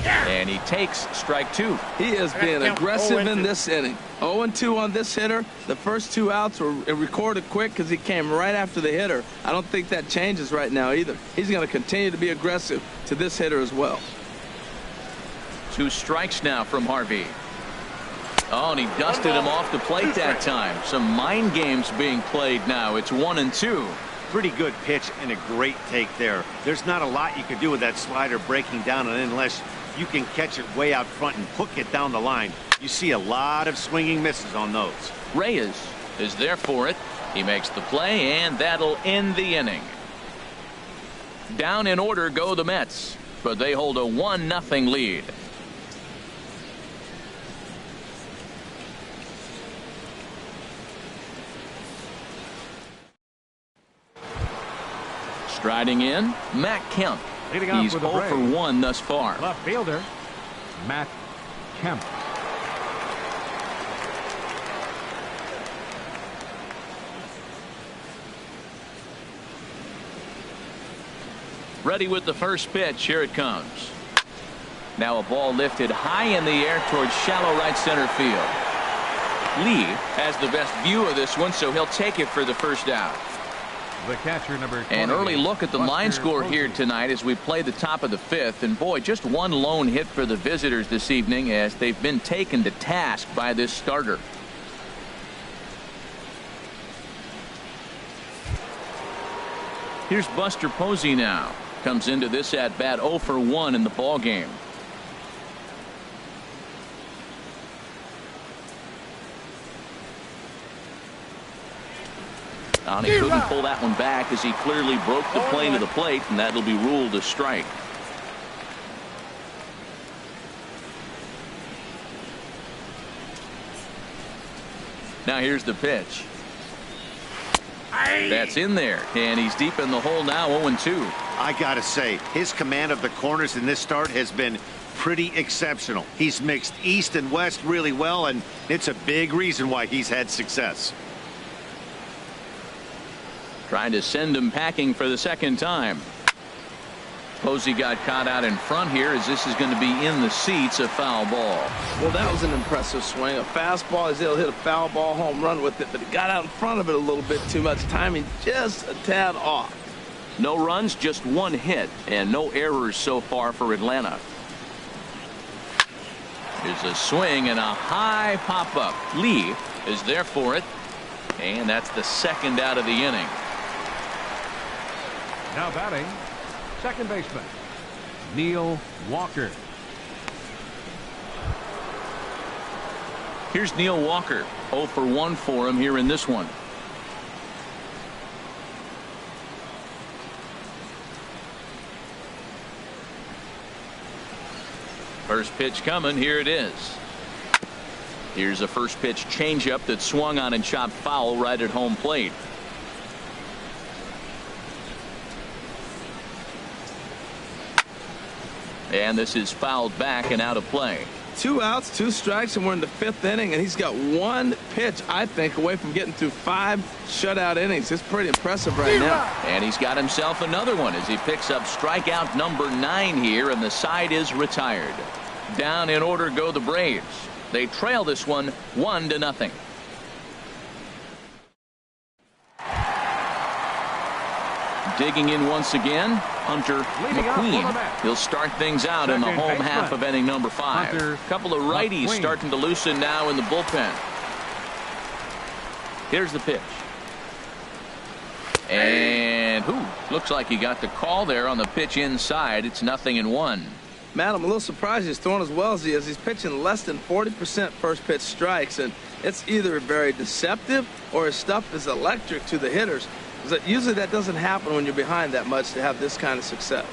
And he takes strike 2. He is being aggressive in this inning. 0-2 on this hitter. The first 2 outs were recorded quick because he came right after the hitter. I don't think that changes right now either. He's going to continue to be aggressive to this hitter as well. 2 strikes now from Harvey. Oh, and he dusted him off the plate that time. Some mind games being played now. It's 1-2. Pretty good pitch and a great take there. There's not a lot you can do with that slider breaking down, and unless you can catch it way out front and hook it down the line, you see a lot of swinging misses on those. Reyes is there for it. He makes the play, and that'll end the inning. Down in order go the Mets, but they hold a 1-0 lead. Striding in, Matt Kemp. Leading off He's with the 0 for Braves, 1 thus far. left fielder, Matt Kemp. Ready with the first pitch. Here it comes. Now a ball lifted high in the air towards shallow right center field. Lee has the best view of this one, so he'll take it for the first out. The catcher, number 20, An early look at the line Buster score Posey. here tonight as we play the top of the 5th. And boy, just one lone hit for the visitors this evening as they've been taken to task by this starter. Here's Buster Posey now. Comes into this at bat 0 for 1 in the ball game. He couldn't pull that one back as he clearly broke the plane of the plate, and that'll be ruled a strike. Now here's the pitch. That's in there, and he's deep in the hole now, 0-2. I gotta say, his command of the corners in this start has been pretty exceptional. He's mixed east and west really well, and it's a big reason why he's had success. Trying to send him packing for the second time. Posey got caught out in front here as this is going to be in the seats, a foul ball. Well, that was an impressive swing. A fastball, he's able to hit a foul ball home run with it, but he got out in front of it a little bit too much. Timing just a tad off. No runs, just one hit, and no errors so far for Atlanta. Here's a swing and a high pop-up. Lee is there for it, and that's the second out of the inning. Now batting, second baseman, Neil Walker. Here's Neil Walker. 0 for 1 for him here in this one. First pitch coming. Here it is. Here's a first pitch changeup that swung on and chopped foul right at home plate. And this is fouled back and out of play. 2 outs, 2 strikes, and we're in the 5th inning, and he's got 1 pitch, I think, away from getting through 5 shutout innings. It's pretty impressive right now. And he's got himself another one as he picks up strikeout number 9 here, and the side is retired. Down in order go the Braves. They trail this one 1-0. Digging in once again, Hunter McQueen. He'll start things out in the home half of inning number 5. A couple of righties starting to loosen now in the bullpen. Here's the pitch. And looks like he got the call there on the pitch inside. It's 0-1. Matt, I'm a little surprised he's throwing as well as he is. He's pitching less than 40% first pitch strikes, and it's either very deceptive or his stuff is electric to the hitters. Usually that doesn't happen when you're behind that much to have this kind of success.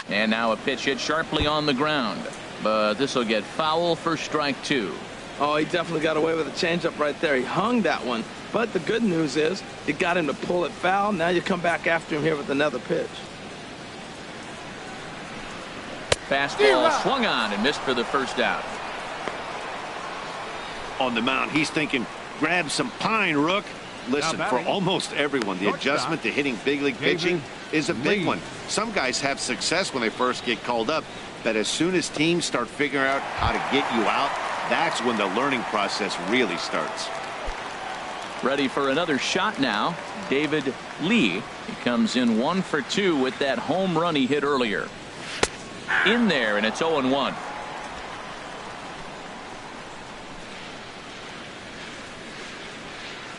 And now a pitch hit sharply on the ground, but this will get foul for strike 2. Oh, he definitely got away with a changeup right there. He hung that one, but the good news is you got him to pull it foul. Now you come back after him here with another pitch. Fastball swung on and missed for the first out. On the mound, he's thinking, grab some pine, Rook. Listen, for almost everyone, the adjustment to hitting big league pitching is a big one. Some guys have success when they first get called up, but as soon as teams start figuring out how to get you out, that's when the learning process really starts. Ready for another shot now. David Lee. He comes in 1 for 2 with that home run he hit earlier. In there, and it's 0-1.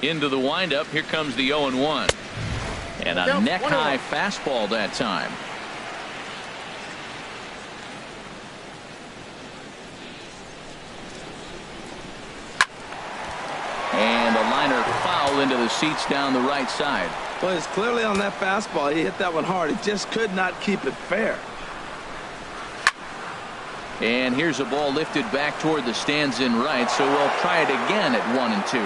Into the windup. Here comes the 0-1. And a neck-high fastball that time. And a liner foul into the seats down the right side. Well, he's clearly on that fastball. He hit that one hard. He just could not keep it fair. And here's a ball lifted back toward the stands in right, so we'll try it again at 1-2.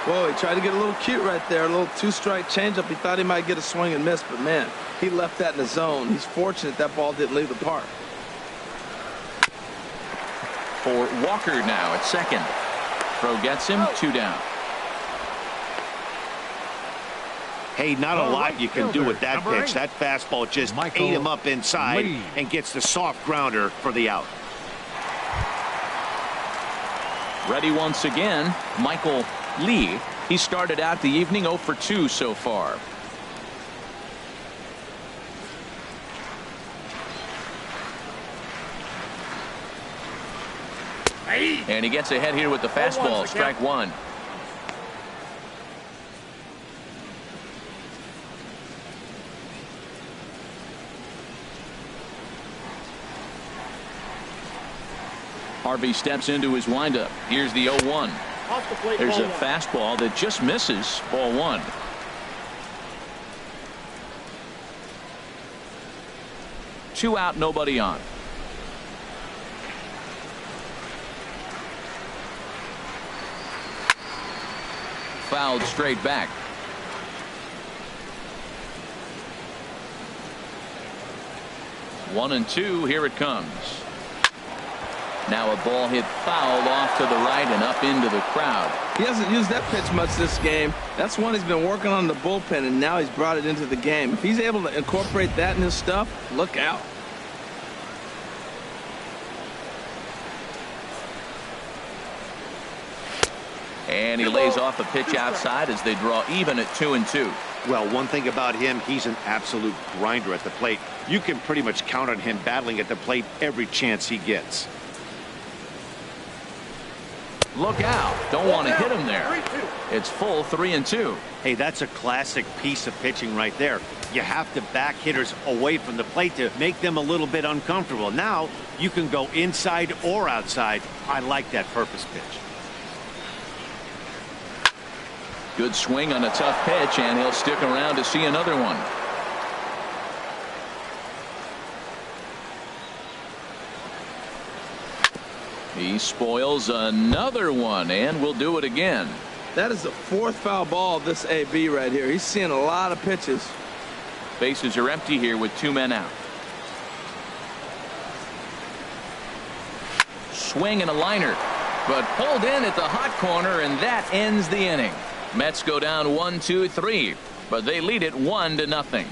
Whoa, he tried to get a little cute right there. A little two-strike changeup. He thought he might get a swing and miss, but man, he left that in the zone. He's fortunate that ball didn't leave the park. For Walker now at second. Throw gets him, 2 down. Hey, not a lot you can do with that pitch. That fastball just ate him up inside and gets the soft grounder for the out. Ready once again, Michael Lee. He started out the evening 0 for 2 so far. And he gets ahead here with the fastball, strike 1. Harvey steps into his windup. Here's the 0-1. There's a fastball that just misses, ball 1. Two out, nobody on. Fouled straight back. One and two, here it comes. Now a ball hit foul off to the right and up into the crowd. He hasn't used that pitch much this game. That's one he's been working on in the bullpen, and now he's brought it into the game. If he's able to incorporate that in his stuff, look out. And he lays off a pitch outside as they draw even at 2 and 2. Well, one thing about him, he's an absolute grinder at the plate. You can pretty much count on him battling at the plate every chance he gets. Look out. Don't want to hit him there. It's full 3 and 2. Hey, that's a classic piece of pitching right there. You have to back hitters away from the plate to make them a little bit uncomfortable. Now you can go inside or outside. I like that purpose pitch. Good swing on a tough pitch, and he'll stick around to see another one. He spoils another one, and will do it again. That is the 4th foul ball of this AB right here. He's seeing a lot of pitches. Bases are empty here with 2 men out. Swing and a liner, but pulled in at the hot corner, and that ends the inning. Mets go down 1-2-3, but they lead it 1-0.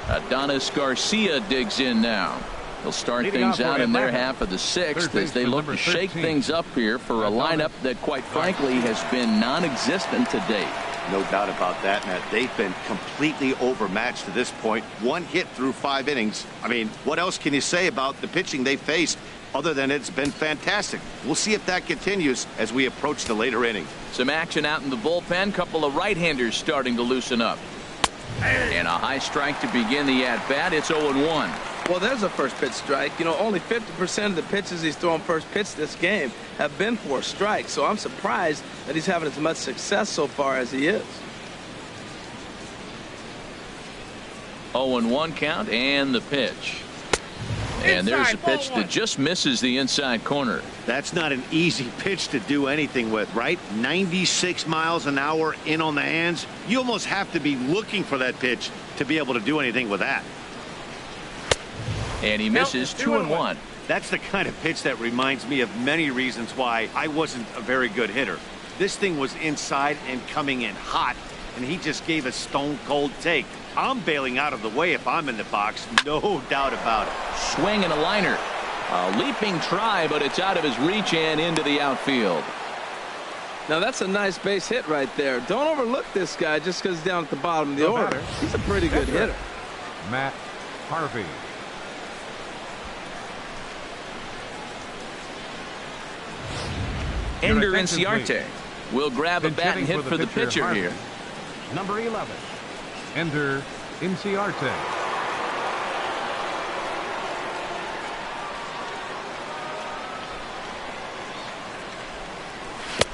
Adonis Garcia digs in now. They'll start things out in their half of the 6th as they look to shake things up here for a lineup that, quite frankly, has been non-existent to date. No doubt about that, Matt. They've been completely overmatched to this point. 1 hit through 5 innings. I mean, what else can you say about the pitching they faced other than it's been fantastic? We'll see if that continues as we approach the later inning. Some action out in the bullpen. Couple of right-handers starting to loosen up. And a high strike to begin the at-bat. It's 0-1. Well, there's a first pitch strike. You know, only 50% of the pitches he's thrown first pitch this game have been for a strike. So I'm surprised that he's having as much success so far as he is. 0-1 count and the pitch. And there's a pitch that just misses the inside corner. That's not an easy pitch to do anything with, right? 96 miles an hour in on the hands. You almost have to be looking for that pitch to be able to do anything with that. And he misses 2-1. That's the kind of pitch that reminds me of many reasons why I wasn't a very good hitter. This thing was inside and coming in hot, and he just gave a stone cold take. I'm bailing out of the way if I'm in the box, no doubt about it. Swing and a liner. A leaping try, but it's out of his reach and into the outfield. Now that's a nice base hit right there. Don't overlook this guy just because he's down at the bottom of the order. He's a pretty good hitter. Matt Harvey. Ender Inciarte will grab a bat and hit for the pitcher here. Number 11, Ender Inciarte.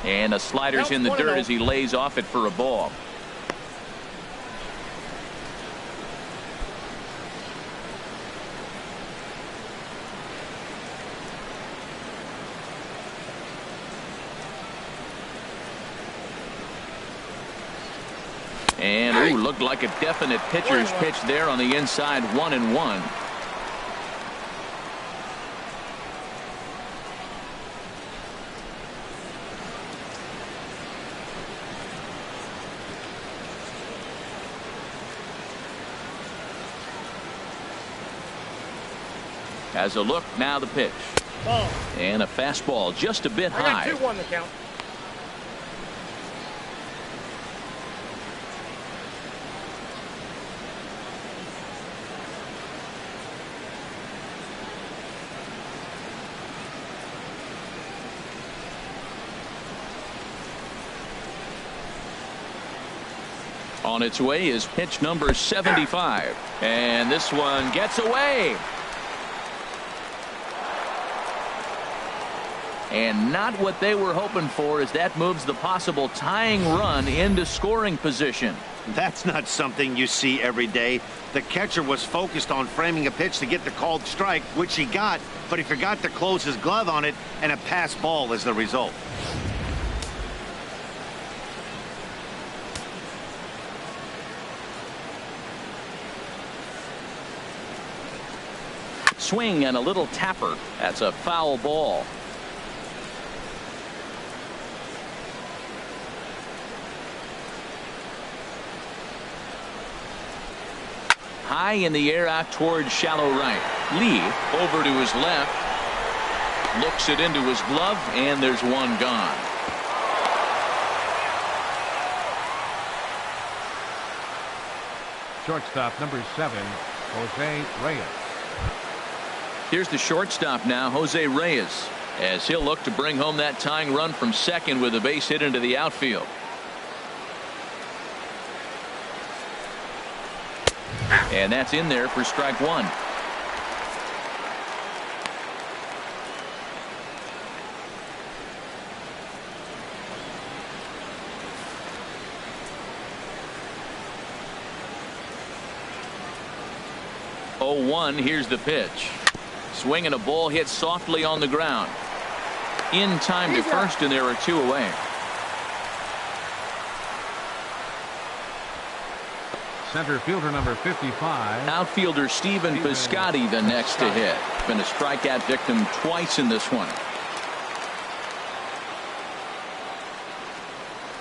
And a slider's in the dirt as he lays off it for a ball. And ooh, looked like a definite pitcher's pitch there on the inside. 1-1. As a look, now the pitch. Ball. And a fastball just a bit high. I got 2-1 to count. On its way is pitch number 75. And this one gets away. And not what they were hoping for, as that moves the possible tying run into scoring position. That's not something you see every day. The catcher was focused on framing a pitch to get the called strike, which he got, but he forgot to close his glove on it, and a pass ball is the result. Swing and a little tapper. That's a foul ball. High in the air out towards shallow right. Lee over to his left. Looks it into his glove, and there's one gone. Shortstop number 7, Jose Reyes. Here's the shortstop now, Jose Reyes, as he'll look to bring home that tying run from second with a base hit into the outfield. And that's in there for strike one. Oh, 1. Here's the pitch. Swing and a ball hit softly on the ground. In time to first, and there are 2 away. Center fielder number 55. Outfielder Stephen Piscotty the next to hit. Been a strikeout victim twice in this one.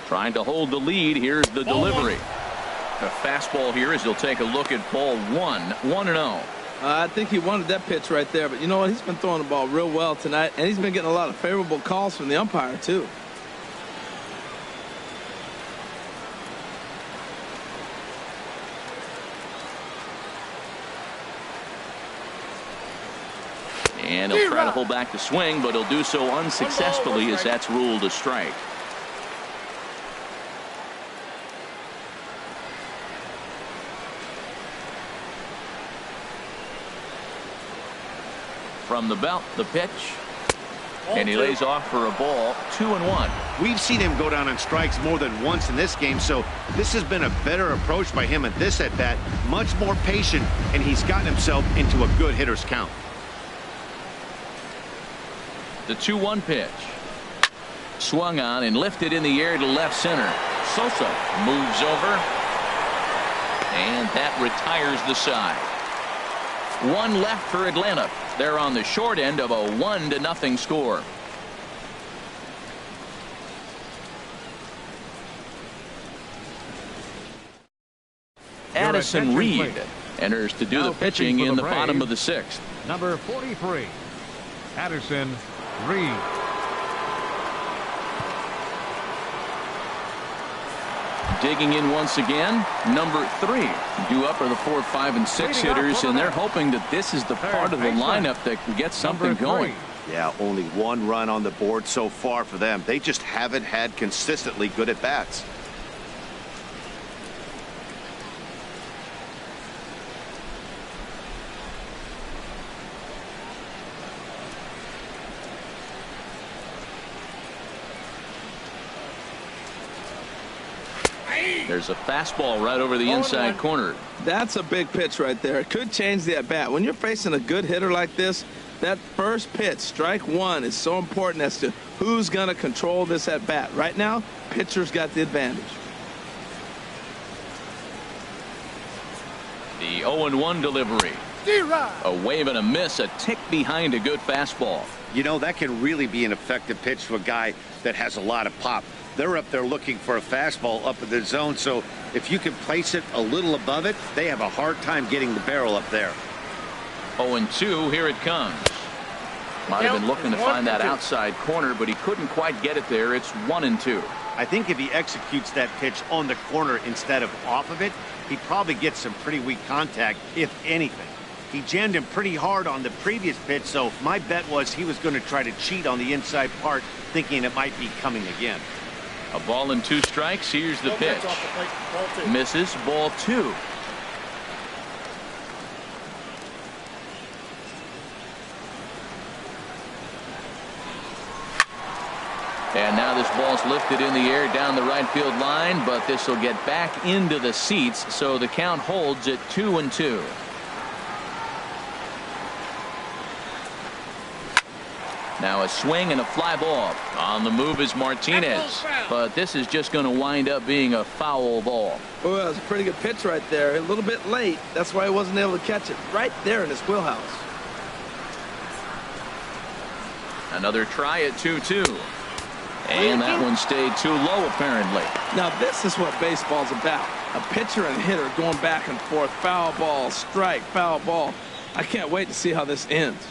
Trying to hold the lead. Here's the delivery. A fastball here as he'll take a look at ball 1. 1-0. I think he wanted that pitch right there, but you know what? He's been throwing the ball real well tonight, and he's been getting a lot of favorable calls from the umpire, too. And he'll try to hold back the swing, but he'll do so unsuccessfully as that's ruled a strike. From the belt, the pitch. And he lays off for a ball. 2-1. We've seen him go down on strikes more than once in this game, so this has been a better approach by him at this at-bat. Much more patient, and he's gotten himself into a good hitter's count. The 2-1 pitch. Swung on and lifted in the air to left center. Sosa moves over. And that retires the side. 1 left for Atlanta. They're on the short end of a 1-0 score. Addison Reed enters to do the pitching in the bottom of the 6th. Number 43, Addison Reed. Digging in once again, number 3. Due up are the 4, 5, and 6 hitters, and they're hoping that this is the part of the lineup that can get something going. Yeah, only 1 run on the board so far for them. They just haven't had consistently good at-bats. There's a fastball right over the inside corner. That's a big pitch right there. It could change the at-bat. When you're facing a good hitter like this, that first pitch, strike 1, is so important as to who's going to control this at-bat. Right now, pitcher's got the advantage. The 0-1 delivery. A wave and a miss, a tick behind a good fastball. You know, that can really be an effective pitch to a guy that has a lot of pop. They're up there looking for a fastball up in the zone, so if you can place it a little above it, they have a hard time getting the barrel up there. 0-2, here it comes. Might have been looking to find that outside corner, but he couldn't quite get it there. It's 1-2. I think if he executes that pitch on the corner instead of off of it, he probably gets some pretty weak contact, if anything. He jammed him pretty hard on the previous pitch, so my bet was he was going to try to cheat on the inside part, thinking it might be coming again. A ball and 2 strikes. Here's the pitch. Misses, ball 2. And now this ball's lifted in the air down the right field line, but this will get back into the seats, so the count holds at 2-2. Now a swing and a fly ball. On the move is Martinez, but this is just going to wind up being a foul ball. Well, that was a pretty good pitch right there. A little bit late. That's why he wasn't able to catch it right there in his wheelhouse. Another try at 2-2. And that one stayed too low, apparently. Now, this is what baseball's about. A pitcher and hitter going back and forth. Foul ball, strike, foul ball. I can't wait to see how this ends.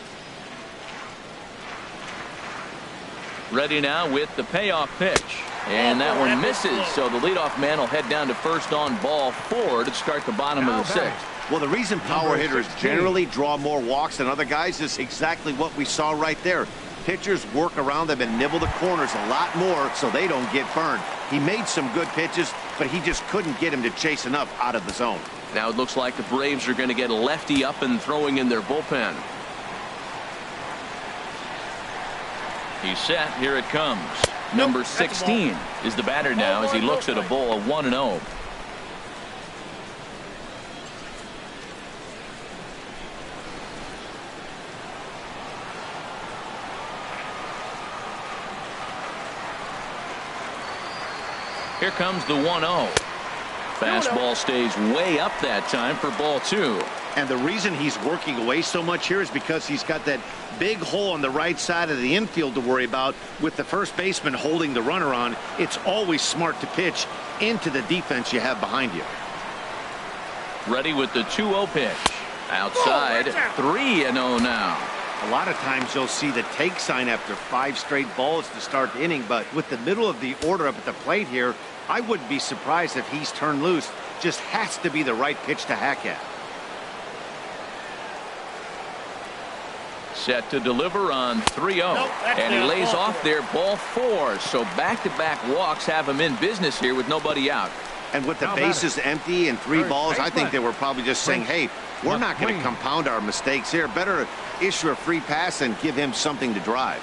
Ready now with the payoff pitch. And that one misses, so the leadoff man will head down to first on ball 4 to start the bottom of the 6th. Well, the reason power hitters generally draw more walks than other guys is exactly what we saw right there. Pitchers work around them and nibble the corners a lot more so they don't get burned. He made some good pitches, but he just couldn't get him to chase enough out of the zone. Now it looks like the Braves are going to get a lefty up and throwing in their bullpen. He's set. Here it comes. Number 16 is the batter now as he looks at a ball of 1-0. Here comes the 1-0. Fastball stays way up that time for ball 2. And the reason he's working away so much here is because he's got that big hole on the right side of the infield to worry about. With the first baseman holding the runner on, it's always smart to pitch into the defense you have behind you. Ready with the 2-0 pitch. Outside, 3-0 now. A lot of times you'll see the take sign after 5 straight balls to start the inning, but with the middle of the order up at the plate here, I wouldn't be surprised if he's turned loose. Just has to be the right pitch to hack at. Set to deliver on 3-0. And he lays off there, ball 4. So back-to-back walks have him in business here with nobody out. And with the bases empty and 3 balls, I think they were probably just saying, hey, we're not going to compound our mistakes here. Better issue a free pass and give him something to drive.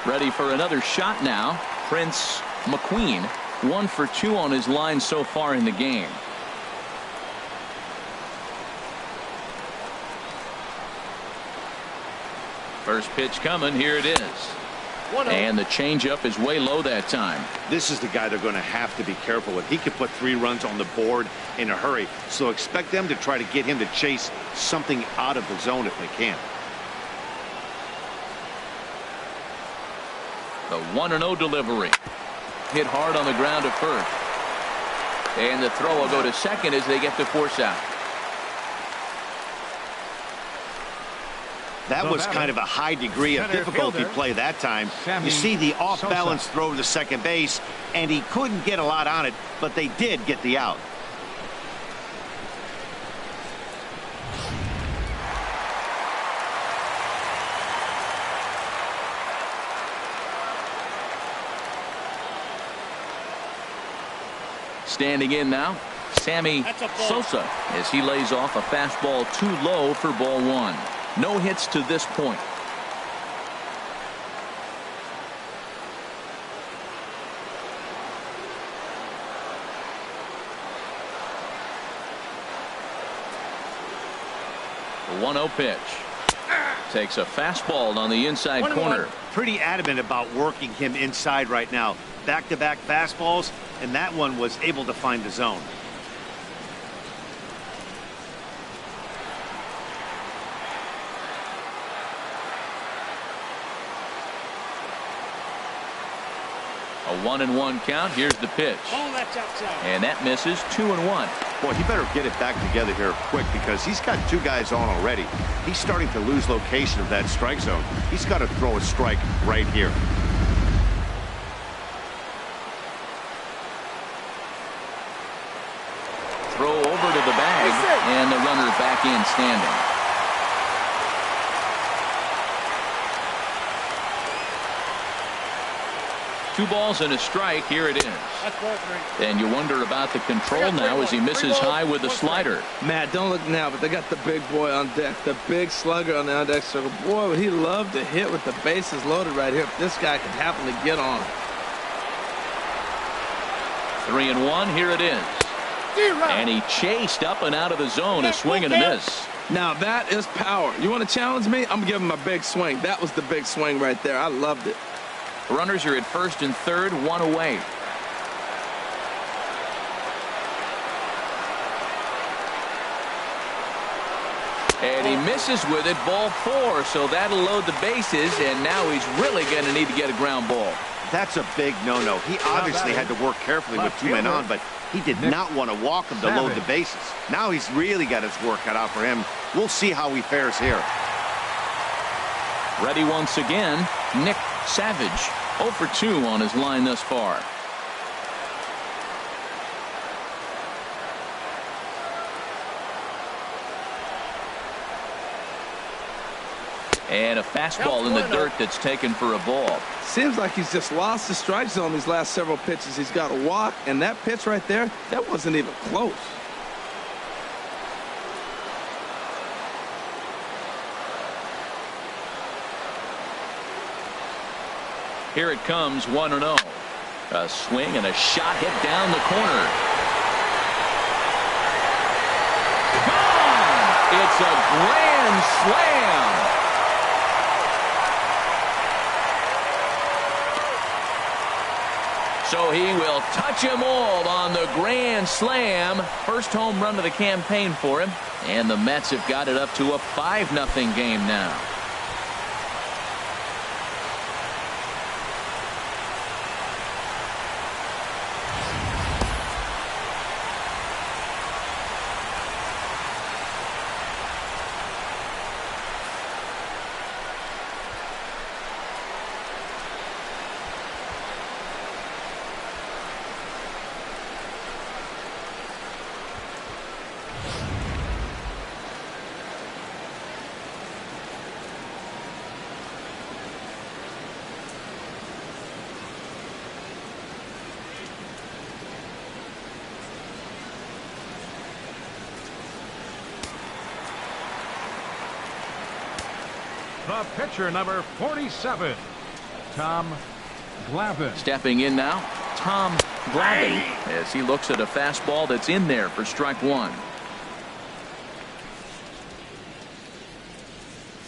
Ready for another shot now. Prince McQueen, 1 for 2 on his line so far in the game. First pitch coming. Here it is. And the changeup is way low that time. This is the guy they're going to have to be careful with. He could put 3 runs on the board in a hurry. So expect them to try to get him to chase something out of the zone if they can. The 1-0 delivery. Hit hard on the ground at first. And the throw will go to second as they get the force out. That was kind of a high degree of difficulty play that time. You see the off-balance throw to second base, and he couldn't get a lot on it, but they did get the out. Standing in now, Sammy Sosa as he lays off a fastball too low for ball 1. No hits to this point. The 1-0 pitch. Takes a fastball on the inside corner. pretty adamant about working him inside right now. Back-to-back fastballs, and that one was able to find the zone. A 1-1 count. Here's the pitch. Oh, that's outside. And that misses. 2-1. Boy, he better get it back together here quick because he's got 2 guys on already. He's starting to lose location of that strike zone. He's got to throw a strike right here. Throw over to the bag, and the runner back in standing. Two balls and a strike. Here it is. That's ball 3. And you wonder about the control now as he misses high with the slider. Matt, don't look now, but they got the big boy on deck, the big slugger on the on deck circle. Boy, would he love to hit with the bases loaded right here if this guy could happen to get on. 3-1. Here it is. And he chased up and out of the zone. A swing and a miss. Now that is power. You want to challenge me? I'm giving him a big swing. That was the big swing right there. I loved it. Runners are at first and third, 1 away. And he misses with it, ball 4, so that'll load the bases, and now he's really going to need to get a ground ball. That's a big no-no. He obviously had to work carefully with 2 men on, but he did not want to walk him to load the bases. Now he's really got his work cut out for him. We'll see how he fares here. Ready once again, Nick Savage. 0 for 2 on his line thus far. And a fastball in the dirt that's taken for a ball. Seems like he's just lost the strike zone these last several pitches. He's got a walk, and that pitch right there, that wasn't even close. Here it comes, 1-0. A swing and a shot hit down the corner. Gone! It's a grand slam. So he will touch him all on the grand slam. First home run of the campaign for him. And the Mets have got it up to a 5-0 game now. The pitcher, number 47, Tom Glavine. Stepping in now, Tom Glavine, as he looks at a fastball that's in there for strike 1.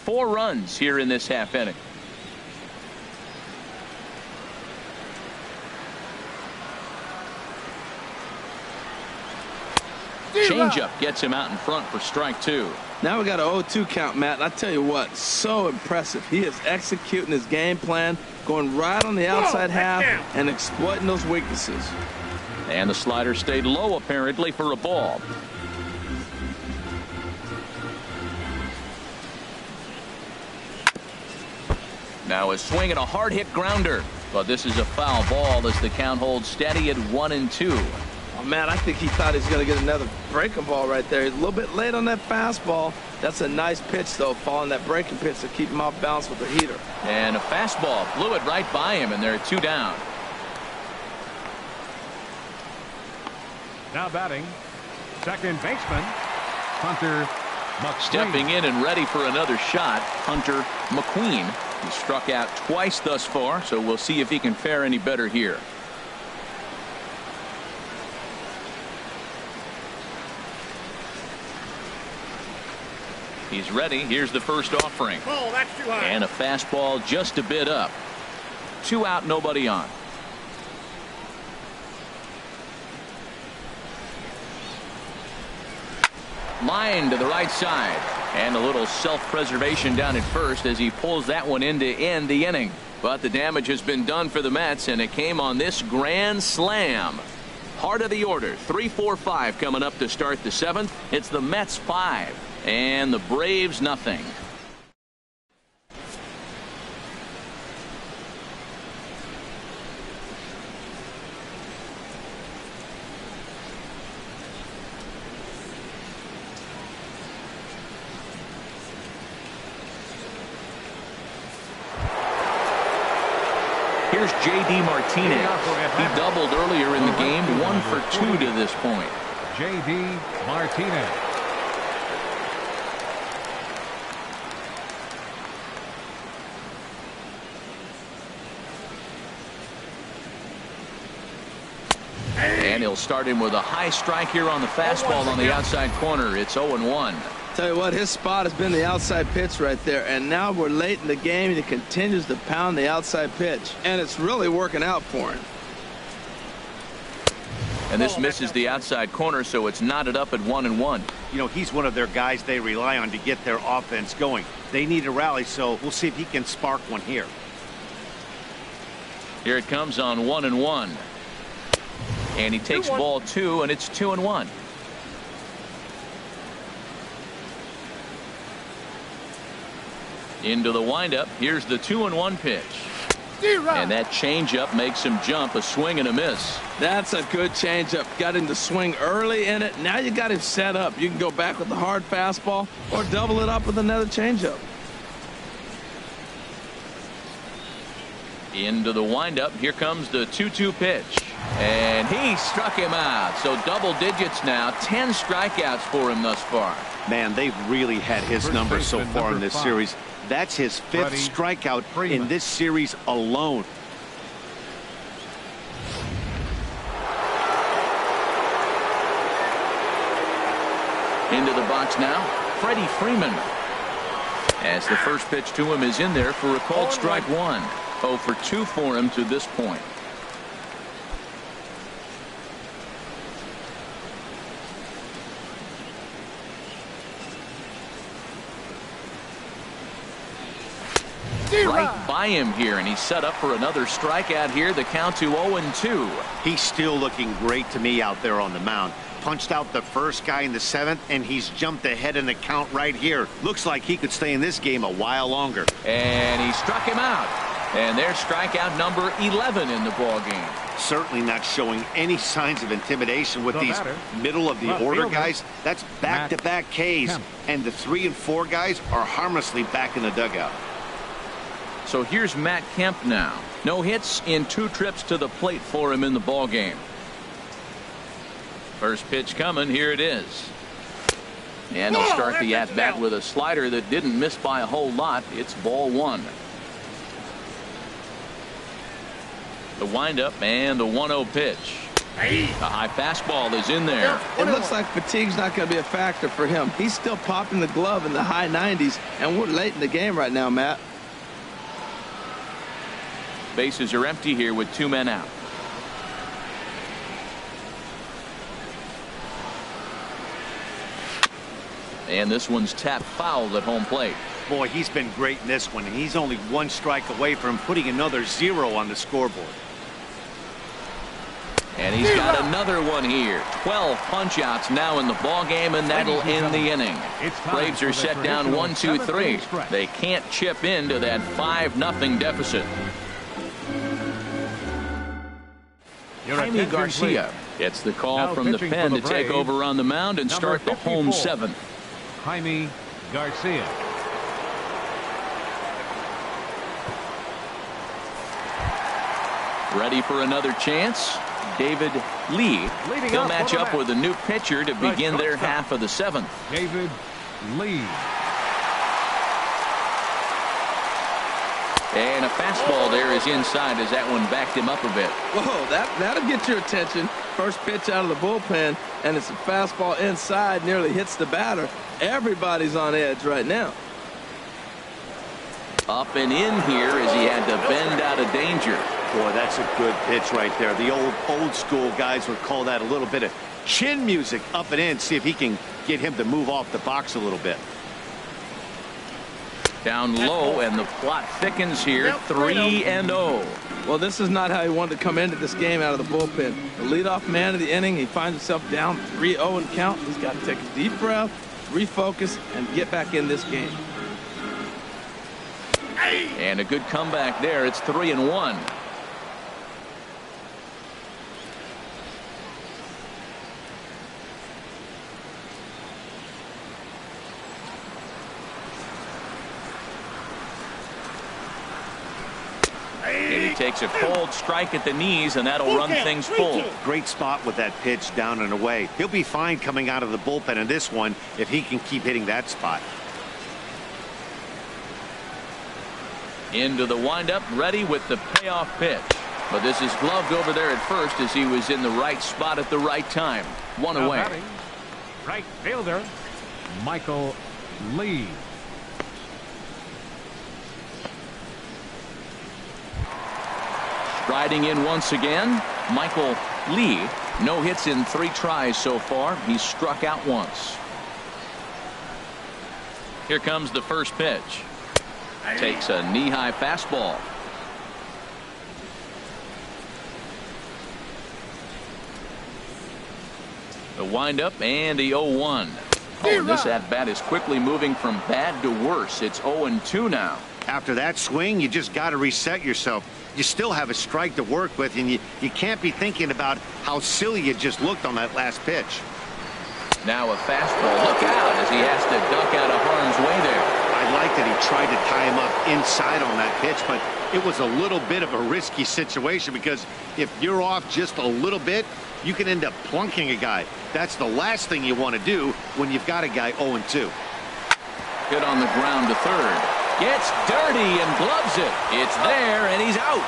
4 runs here in this half inning. Changeup gets him out in front for strike 2. Now we got an 0-2 count, Matt. And I tell you what, so impressive. He is executing his game plan, going right on the outside half and exploiting those weaknesses. And the slider stayed low apparently for a ball. Now a swing and a hard hit grounder. But this is a foul ball as the count holds steady at 1-2. Oh, man, I think he thought he was going to get another breaking ball right there. He's a little bit late on that fastball. That's a nice pitch, though, following that breaking pitch to keep him off balance with the heater. And a fastball blew it right by him, and they're 2 down. Now batting, second baseman, Hunter McQueen. Stepping in and ready for another shot, Hunter McQueen. He struck out twice thus far, so we'll see if he can fare any better here. He's ready. Here's the first offering. Oh, that's too high. And a fastball just a bit up. 2 out, nobody on. Line to the right side. And a little self-preservation down at first as he pulls that one in to end the inning. But the damage has been done for the Mets, and it came on this grand slam. Heart of the order, 3-4-5 coming up to start the 7th. It's the Mets 5 and the Braves nothing. Here's J.D. Martinez. He doubled earlier in the game, 1 for 2 to this point. J.D. Martinez. And he'll start him with a high strike here on the fastball on the outside corner. It's 0-1. Tell you what, his spot has been the outside pitch right there, and now we're late in the game and he continues to pound the outside pitch, and it's really working out for him. And this misses the outside corner, so it's knotted up at 1-1. You know, he's one of their guys they rely on to get their offense going. They need a rally, so we'll see if he can spark one here. Here it comes on 1-1. And he takes ball 2, and it's 2-1. Into the windup. Here's the 2-1 pitch. And that changeup makes him jump. A swing and a miss. That's a good changeup. Got him to swing early in it. Now you got him set up. You can go back with the hard fastball or double it up with another changeup. Into the windup. Here comes the 2-2 pitch. And he struck him out. So double digits now. 10 strikeouts for him thus far. Man, they've really had his number so far in this series. That's his 5th strikeout in this series alone. Into the box now, Freddie Freeman. As the first pitch to him is in there for a called strike 1. 0 for 2 for him to this point. Right by him here, and he's set up for another strikeout here. The count to 0-2. He's still looking great to me out there on the mound. Punched out the first guy in the 7th, and he's jumped ahead in the count right here. Looks like he could stay in this game a while longer. And he struck him out. And there's strikeout number 11 in the ball game. Certainly not showing any signs of intimidation with these middle of the order guys. That's back-to-back Ks, and the 3 and 4 guys are harmlessly back in the dugout. So here's Matt Kemp now. No hits in 2 trips to the plate for him in the ball game. First pitch coming. Here it is. And he'll start the at-bat with a slider that didn't miss by a whole lot. It's ball 1. The windup and the 1-0 pitch. The high fastball is in there. It looks like fatigue's not going to be a factor for him. He's still popping the glove in the high 90s, and we're late in the game right now, Matt. Bases are empty here with 2 men out. And this one's tapped foul at home plate. Boy, he's been great in this one, and he's only 1 strike away from putting another 0 on the scoreboard. And he's got another one here. 12 punch-outs now in the ball game, and that'll end the inning. Braves are set down 1-2-3. They can't chip into that 5-0 deficit. Jaime Garcia gets the call from the pen to take over on the mound and start the home 7th. Jaime Garcia. Ready for another chance. David Lee. He'll match up with a new pitcher to begin their half of the 7th. David Lee. And a fastball there is inside as that one backed him up a bit. Whoa, that'll get your attention. First pitch out of the bullpen, and it's a fastball inside, nearly hits the batter. Everybody's on edge right now. Up and in here as he had to bend out of danger. Boy, that's a good pitch right there. The old school guys would call that a little bit of chin music. Up and in, see if he can get him to move off the box a little bit. Down low, and the plot thickens here. 3-0. Well, this is not how he wanted to come into this game out of the bullpen. The leadoff man of the inning, he finds himself down 3-0 in count. He's got to take a deep breath, refocus, and get back in this game. And a good comeback there. It's 3-1. And he takes a cold strike at the knees, and that'll run things full. Great spot with that pitch down and away. He'll be fine coming out of the bullpen in this one if he can keep hitting that spot. Into the windup, ready with the payoff pitch. But this is gloved over there at first as he was in the right spot at the right time. One away. Right fielder, Michael Lee. Striding in once again, Michael Lee. No hits in 3 tries so far. He's struck out once. Here comes the first pitch. Takes a knee-high fastball. The windup and the 0-1. Oh, this at-bat is quickly moving from bad to worse. It's 0-2 now. After that swing, you just got to reset yourself. You still have a strike to work with, and you can't be thinking about how silly you just looked on that last pitch. Now a fastball. Look out as he has to duck out of harm's way there. I like that he tried to tie him up inside on that pitch, but it was a little bit of a risky situation because if you're off just a little bit, you can end up plunking a guy. That's the last thing you want to do when you've got a guy 0-2. Hit on the ground to third. Gets dirty and gloves it. It's there, and he's out.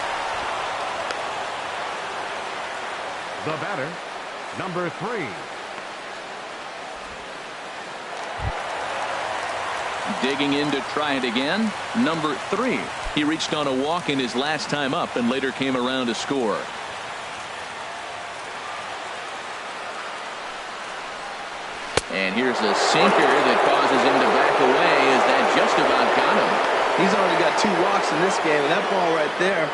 The batter, number 3. Digging in to try it again. Number 3. He reached on a walk in his last time up and later came around to score. And here's a sinker that causes him to back away as that just about got him. He's already got 2 walks in this game, and that ball right there,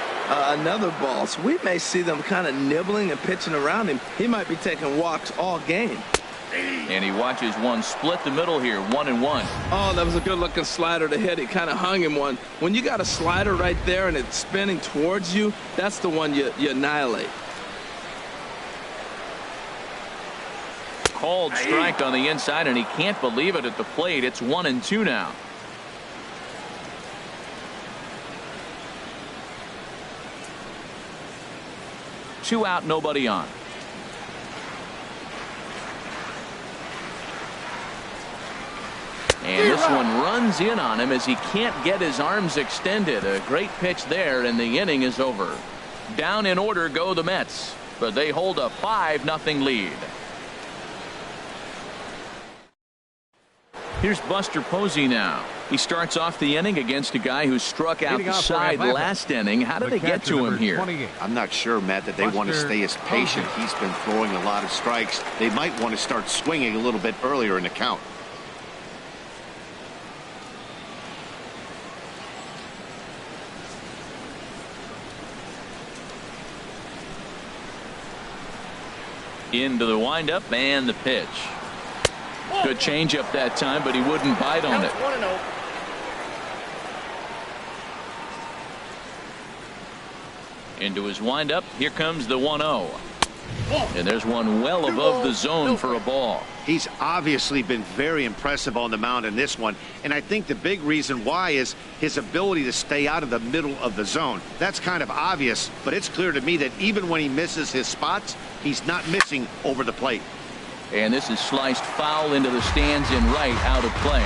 another ball. So we may see them kind of nibbling and pitching around him. He might be taking walks all game. And he watches one split the middle here, 1-1. Oh, that was a good-looking slider to hit. He kind of hung him one. When you got a slider right there and it's spinning towards you, that's the one you annihilate. Called strike on the inside, and he can't believe it at the plate. It's 1-2 now. Two out, nobody on. And this one runs in on him as he can't get his arms extended. A great pitch there, and the inning is over. Down in order go the Mets, but they hold a 5-0 lead. Here's Buster Posey now. He starts off the inning against a guy who struck out the side last inning. How did they get to him here? I'm not sure, Matt, that they want to stay as patient. He's been throwing a lot of strikes. They might want to start swinging a little bit earlier in the count. Into the windup and the pitch. Good changeup that time, but he wouldn't bite on it. Into his windup. Here comes the 1-0. And there's one well above the zone for a ball. He's obviously been very impressive on the mound in this one, and I think the big reason why is his ability to stay out of the middle of the zone. That's kind of obvious, but it's clear to me that even when he misses his spots, he's not missing over the plate. And this is sliced foul into the stands in right, out of play.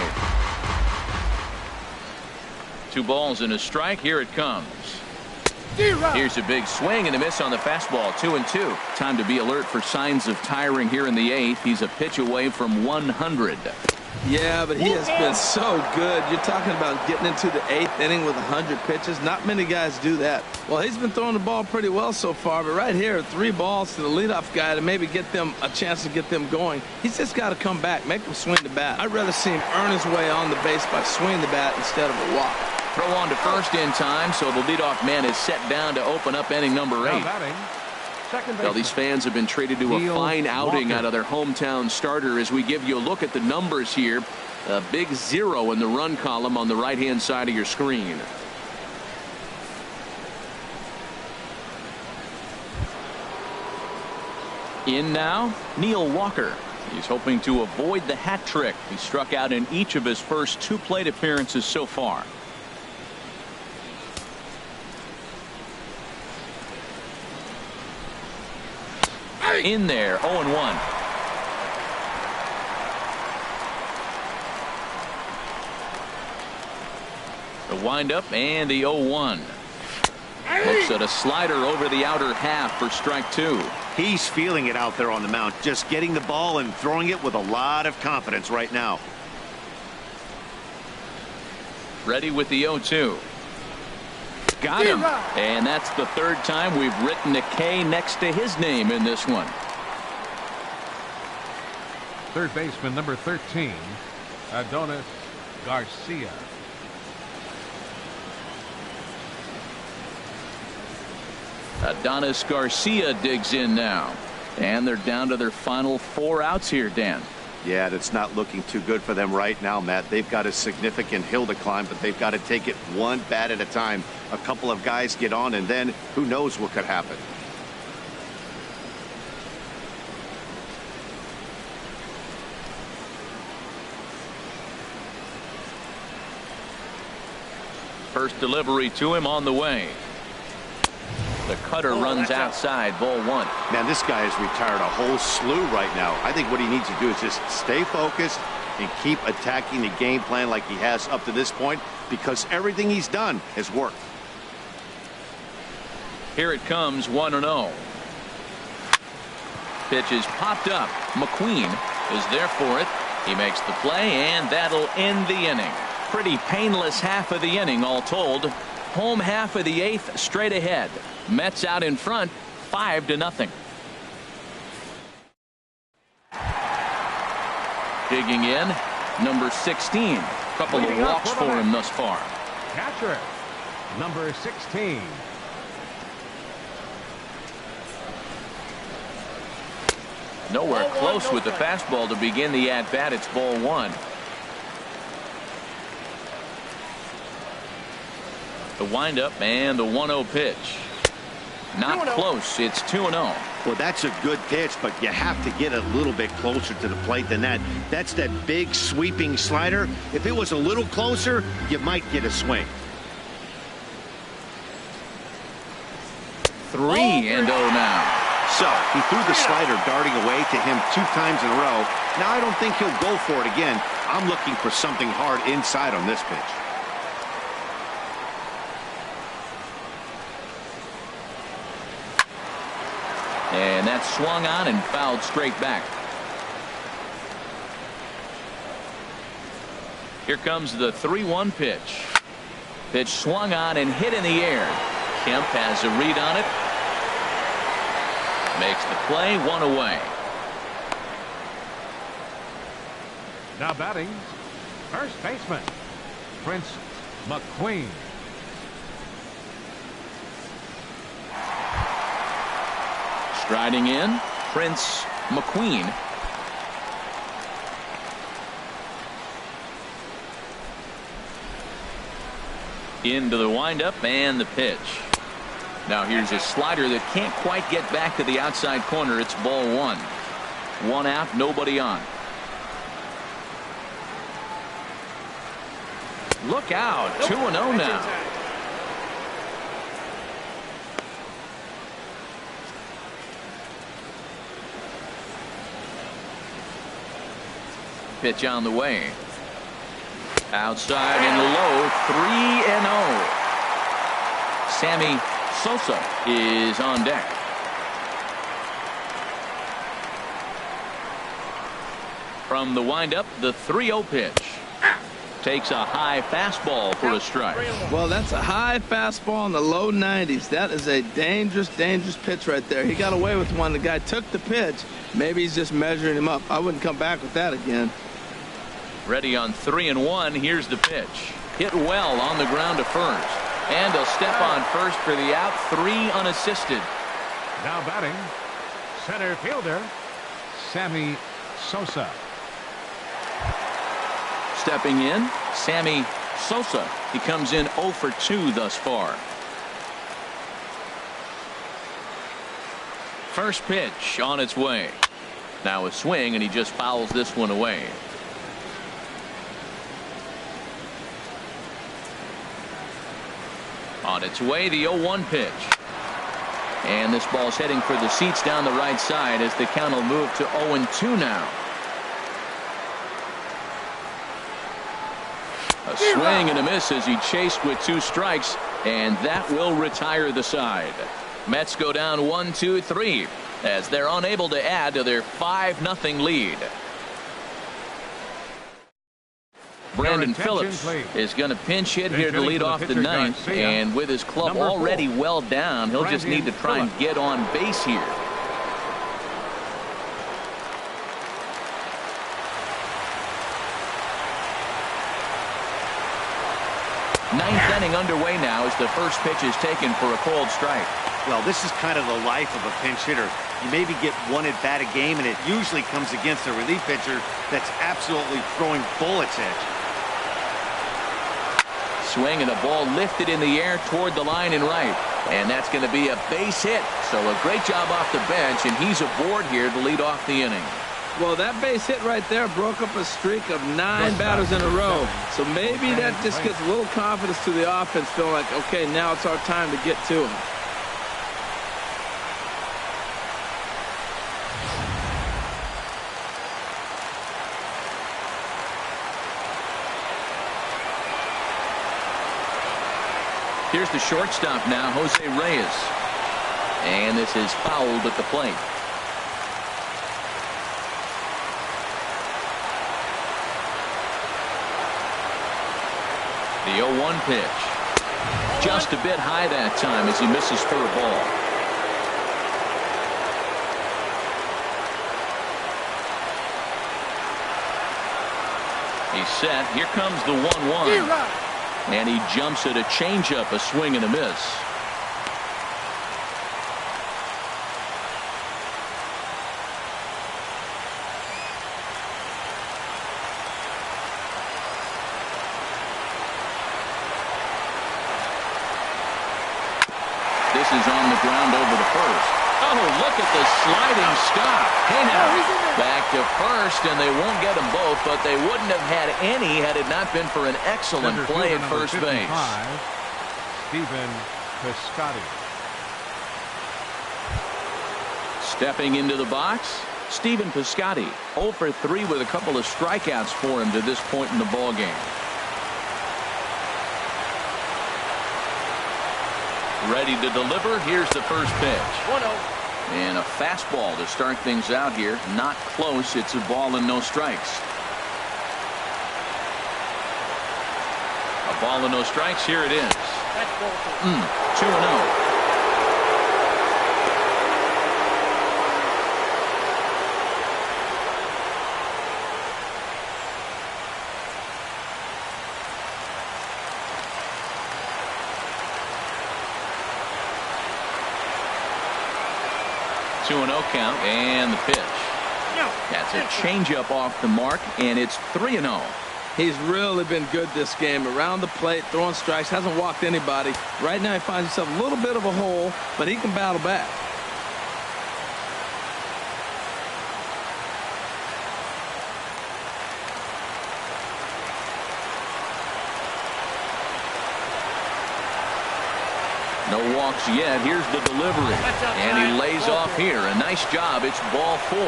2 balls and a strike. Here it comes. Here's a big swing and a miss on the fastball. 2-2. Time to be alert for signs of tiring here in the 8th. He's a pitch away from 100. Yeah, but he has been so good. You're talking about getting into the 8th inning with 100 pitches. Not many guys do that. Well, he's been throwing the ball pretty well so far, but right here, 3 balls to the leadoff guy to maybe get them a chance to get them going. He's just got to come back, make them swing the bat. I'd rather see him earn his way on the base by swinging the bat instead of a walk. Throw on to first in time, so the leadoff man is set down to open up inning number 8. Well, these fans have been treated to a fine outing out of their hometown starter as we give you a look at the numbers here. A big 0 in the run column on the right-hand side of your screen. In now, Neil Walker. He's hoping to avoid the hat trick. He struck out in each of his first 2 plate appearances so far. In there, 0-1. The windup and the 0-1. Looks at a slider over the outer half for strike 2. He's feeling it out there on the mound, just getting the ball and throwing it with a lot of confidence right now. Ready with the 0-2. Got him. And that's the 3rd time we've written a K next to his name in this one. Third baseman number 13, Adonis Garcia. Adonis Garcia digs in now. And they're down to their final 4 outs here, Dan. Yeah, that's not looking too good for them right now, Matt. They've got a significant hill to climb, but they've got to take it one bat at a time. A couple of guys get on, and then who knows what could happen. First delivery to him on the way. The cutter runs outside, ball 1. Man, this guy has retired a whole slew right now. I think what he needs to do is just stay focused and keep attacking the game plan like he has up to this point, because everything he's done has worked. Here it comes, 1-0. Pitch is popped up. McQueen is there for it. He makes the play, and that'll end the inning. Pretty painless half of the inning, all told. Home half of the 8th straight ahead. Mets out in front, 5-0. Digging in, number 16. Couple of walks for him thus far. Catcher, number 16. Nowhere close with the fastball to begin the at-bat. It's ball 1. The windup and the 1-0 pitch. Not close. It's 2-0. Well, that's a good pitch, but you have to get a little bit closer to the plate than that. That's that big sweeping slider. If it was a little closer, you might get a swing. 3-0 now. So he threw the slider darting away to him 2 times in a row. Now I don't think he'll go for it again. I'm looking for something hard inside on this pitch. And that's swung on and fouled straight back. Here comes the 3-1 pitch. Pitch swung on and hit in the air. Kemp has a read on it. Makes the play, 1 away. Now batting, first baseman, Prince McQueen. Striding in, Prince McQueen. Into the windup and the pitch. Now here's a slider that can't quite get back to the outside corner. It's ball 1. 1 out, nobody on. Look out, 2-0 now. Pitch on the way. Outside and low, 3-0. Sammy Sosa is on deck. From the windup, the 3-0 pitch. Takes a high fastball for a strike. Well, that's a high fastball in the low 90s. That is a dangerous, dangerous pitch right there. He got away with one. The guy took the pitch. Maybe he's just measuring him up. I wouldn't come back with that again. Ready on 3-1. Here's the pitch. Hit well on the ground to first. And he'll step on first for the out. 3 unassisted. Now batting, center fielder, Sammy Sosa. Stepping in, Sammy Sosa. He comes in 0 for 2 thus far. First pitch on its way. Now a swing, and he just fouls this one away. On its way, the 0-1 pitch. And this ball's heading for the seats down the right side as the count will move to 0-2 now. A swing and a miss as he chased with 2 strikes, and that will retire the side. Mets go down 1-2-3 as they're unable to add to their 5-0 lead. Brandon Phillips is going to pinch hit here to lead off the 9th, and with his club already well down, he'll just need to try and get on base here. 9th inning underway now as the first pitch is taken for a cold strike. Well, this is kind of the life of a pinch hitter. You maybe get 1 at bat a game, and it usually comes against a relief pitcher that's absolutely throwing bullets at you. Swing and a ball lifted in the air toward the line and right. And that's going to be a base hit. So a great job off the bench, and he's aboard here to lead off the inning. Well, that base hit right there broke up a streak of 9 batters in a row. So maybe that just gets a little confidence to the offense, feeling like, okay, now it's our time to get to him. Here's the shortstop now, Jose Reyes. And this is fouled at the plate. The 0-1 pitch. Just a bit high that time as he misses for a ball. He's set. Here comes the 1-1. And he jumps at a changeup, a swing and a miss. This is on the ground over to first. Oh, look at the sliding stop. Hey now, back to first, and they won't get them both, but they wouldn't have had any had it not been for an excellent play at first base. Stephen Piscotty. Stepping into the box, Stephen Piscotty. 0 for 3 with a couple of strikeouts for him to this point in the ballgame. Ready to deliver. Here's the first pitch. 1-0. And a fastball to start things out here. Not close. It's a ball and no strikes. A ball and no strikes. Here it is. 2-0. 2-0 count, and the pitch. That's a changeup off the mark, and it's 3-0. He's really been good this game. Around the plate, throwing strikes, hasn't walked anybody. Right now he finds himself a little bit of a hole, but he can battle back. No walks yet. Here's the delivery. And he lays off here. A nice job. It's ball 4.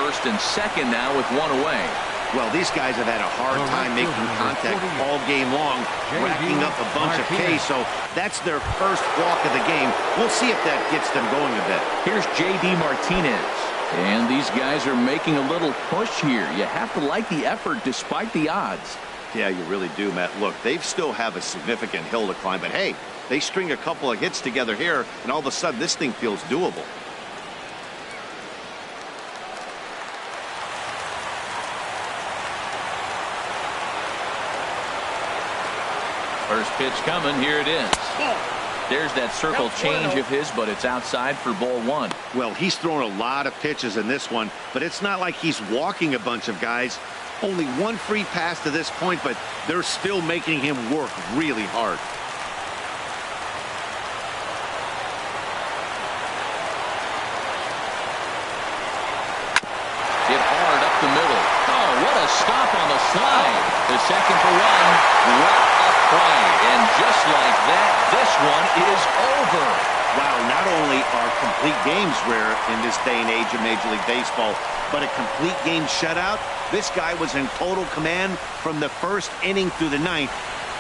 First and second now with 1 away. Well, these guys have had a hard time making contact all game long, racking up a bunch of Ks, so that's their first walk of the game. We'll see if that gets them going a bit. Here's J.D. Martinez. And these guys are making a little push here. You have to like the effort despite the odds. Yeah, you really do, Matt. Look, they still have a significant hill to climb, but hey, they string a couple of hits together here, and all of a sudden this thing feels doable. First pitch coming. Here it is. There's that circle change of his, but it's outside for ball one. Well, he's thrown a lot of pitches in this one, but it's not like he's walking a bunch of guys. Only one free pass to this point, but they're still making him work really hard. Hit hard up the middle. Oh, what a stop on the slide. The second for one. What a play. And just like that, this one is over. Wow, not only are complete games rare in this day and age of Major League Baseball, but a complete game shutout. This guy was in total command from the first inning through the ninth.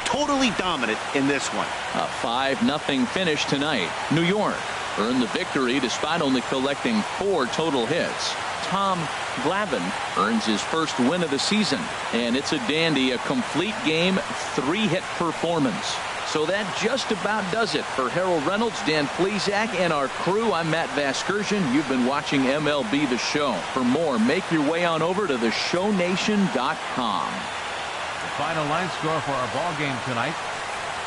Totally dominant in this one. A 5-0 finish tonight. New York earned the victory despite only collecting 4 total hits. Tom Glavine earns his first win of the season. And it's a dandy, a complete game, 3-hit performance. So that just about does it for Harold Reynolds, Dan Plesac, and our crew. I'm Matt Vasgersian. You've been watching MLB The Show. For more, make your way on over to theshownation.com. The final line score for our ball game tonight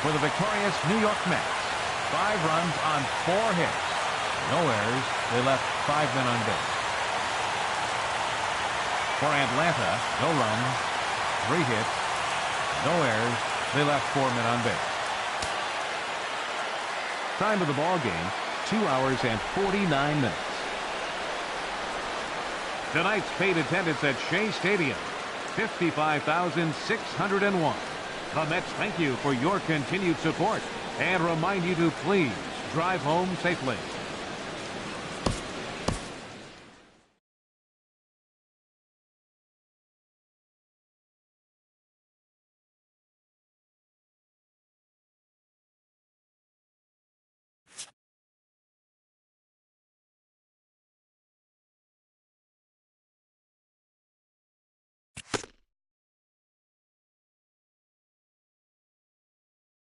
for the victorious New York Mets. 5 runs on 4 hits. No errors. They left 5 men on base. For Atlanta, no runs, 3 hits, no errors. They left 4 men on base. Time of the ball game, 2 hours and 49 minutes. Tonight's paid attendance at Shea Stadium, 55,601. The Mets thank you for your continued support and remind you to please drive home safely.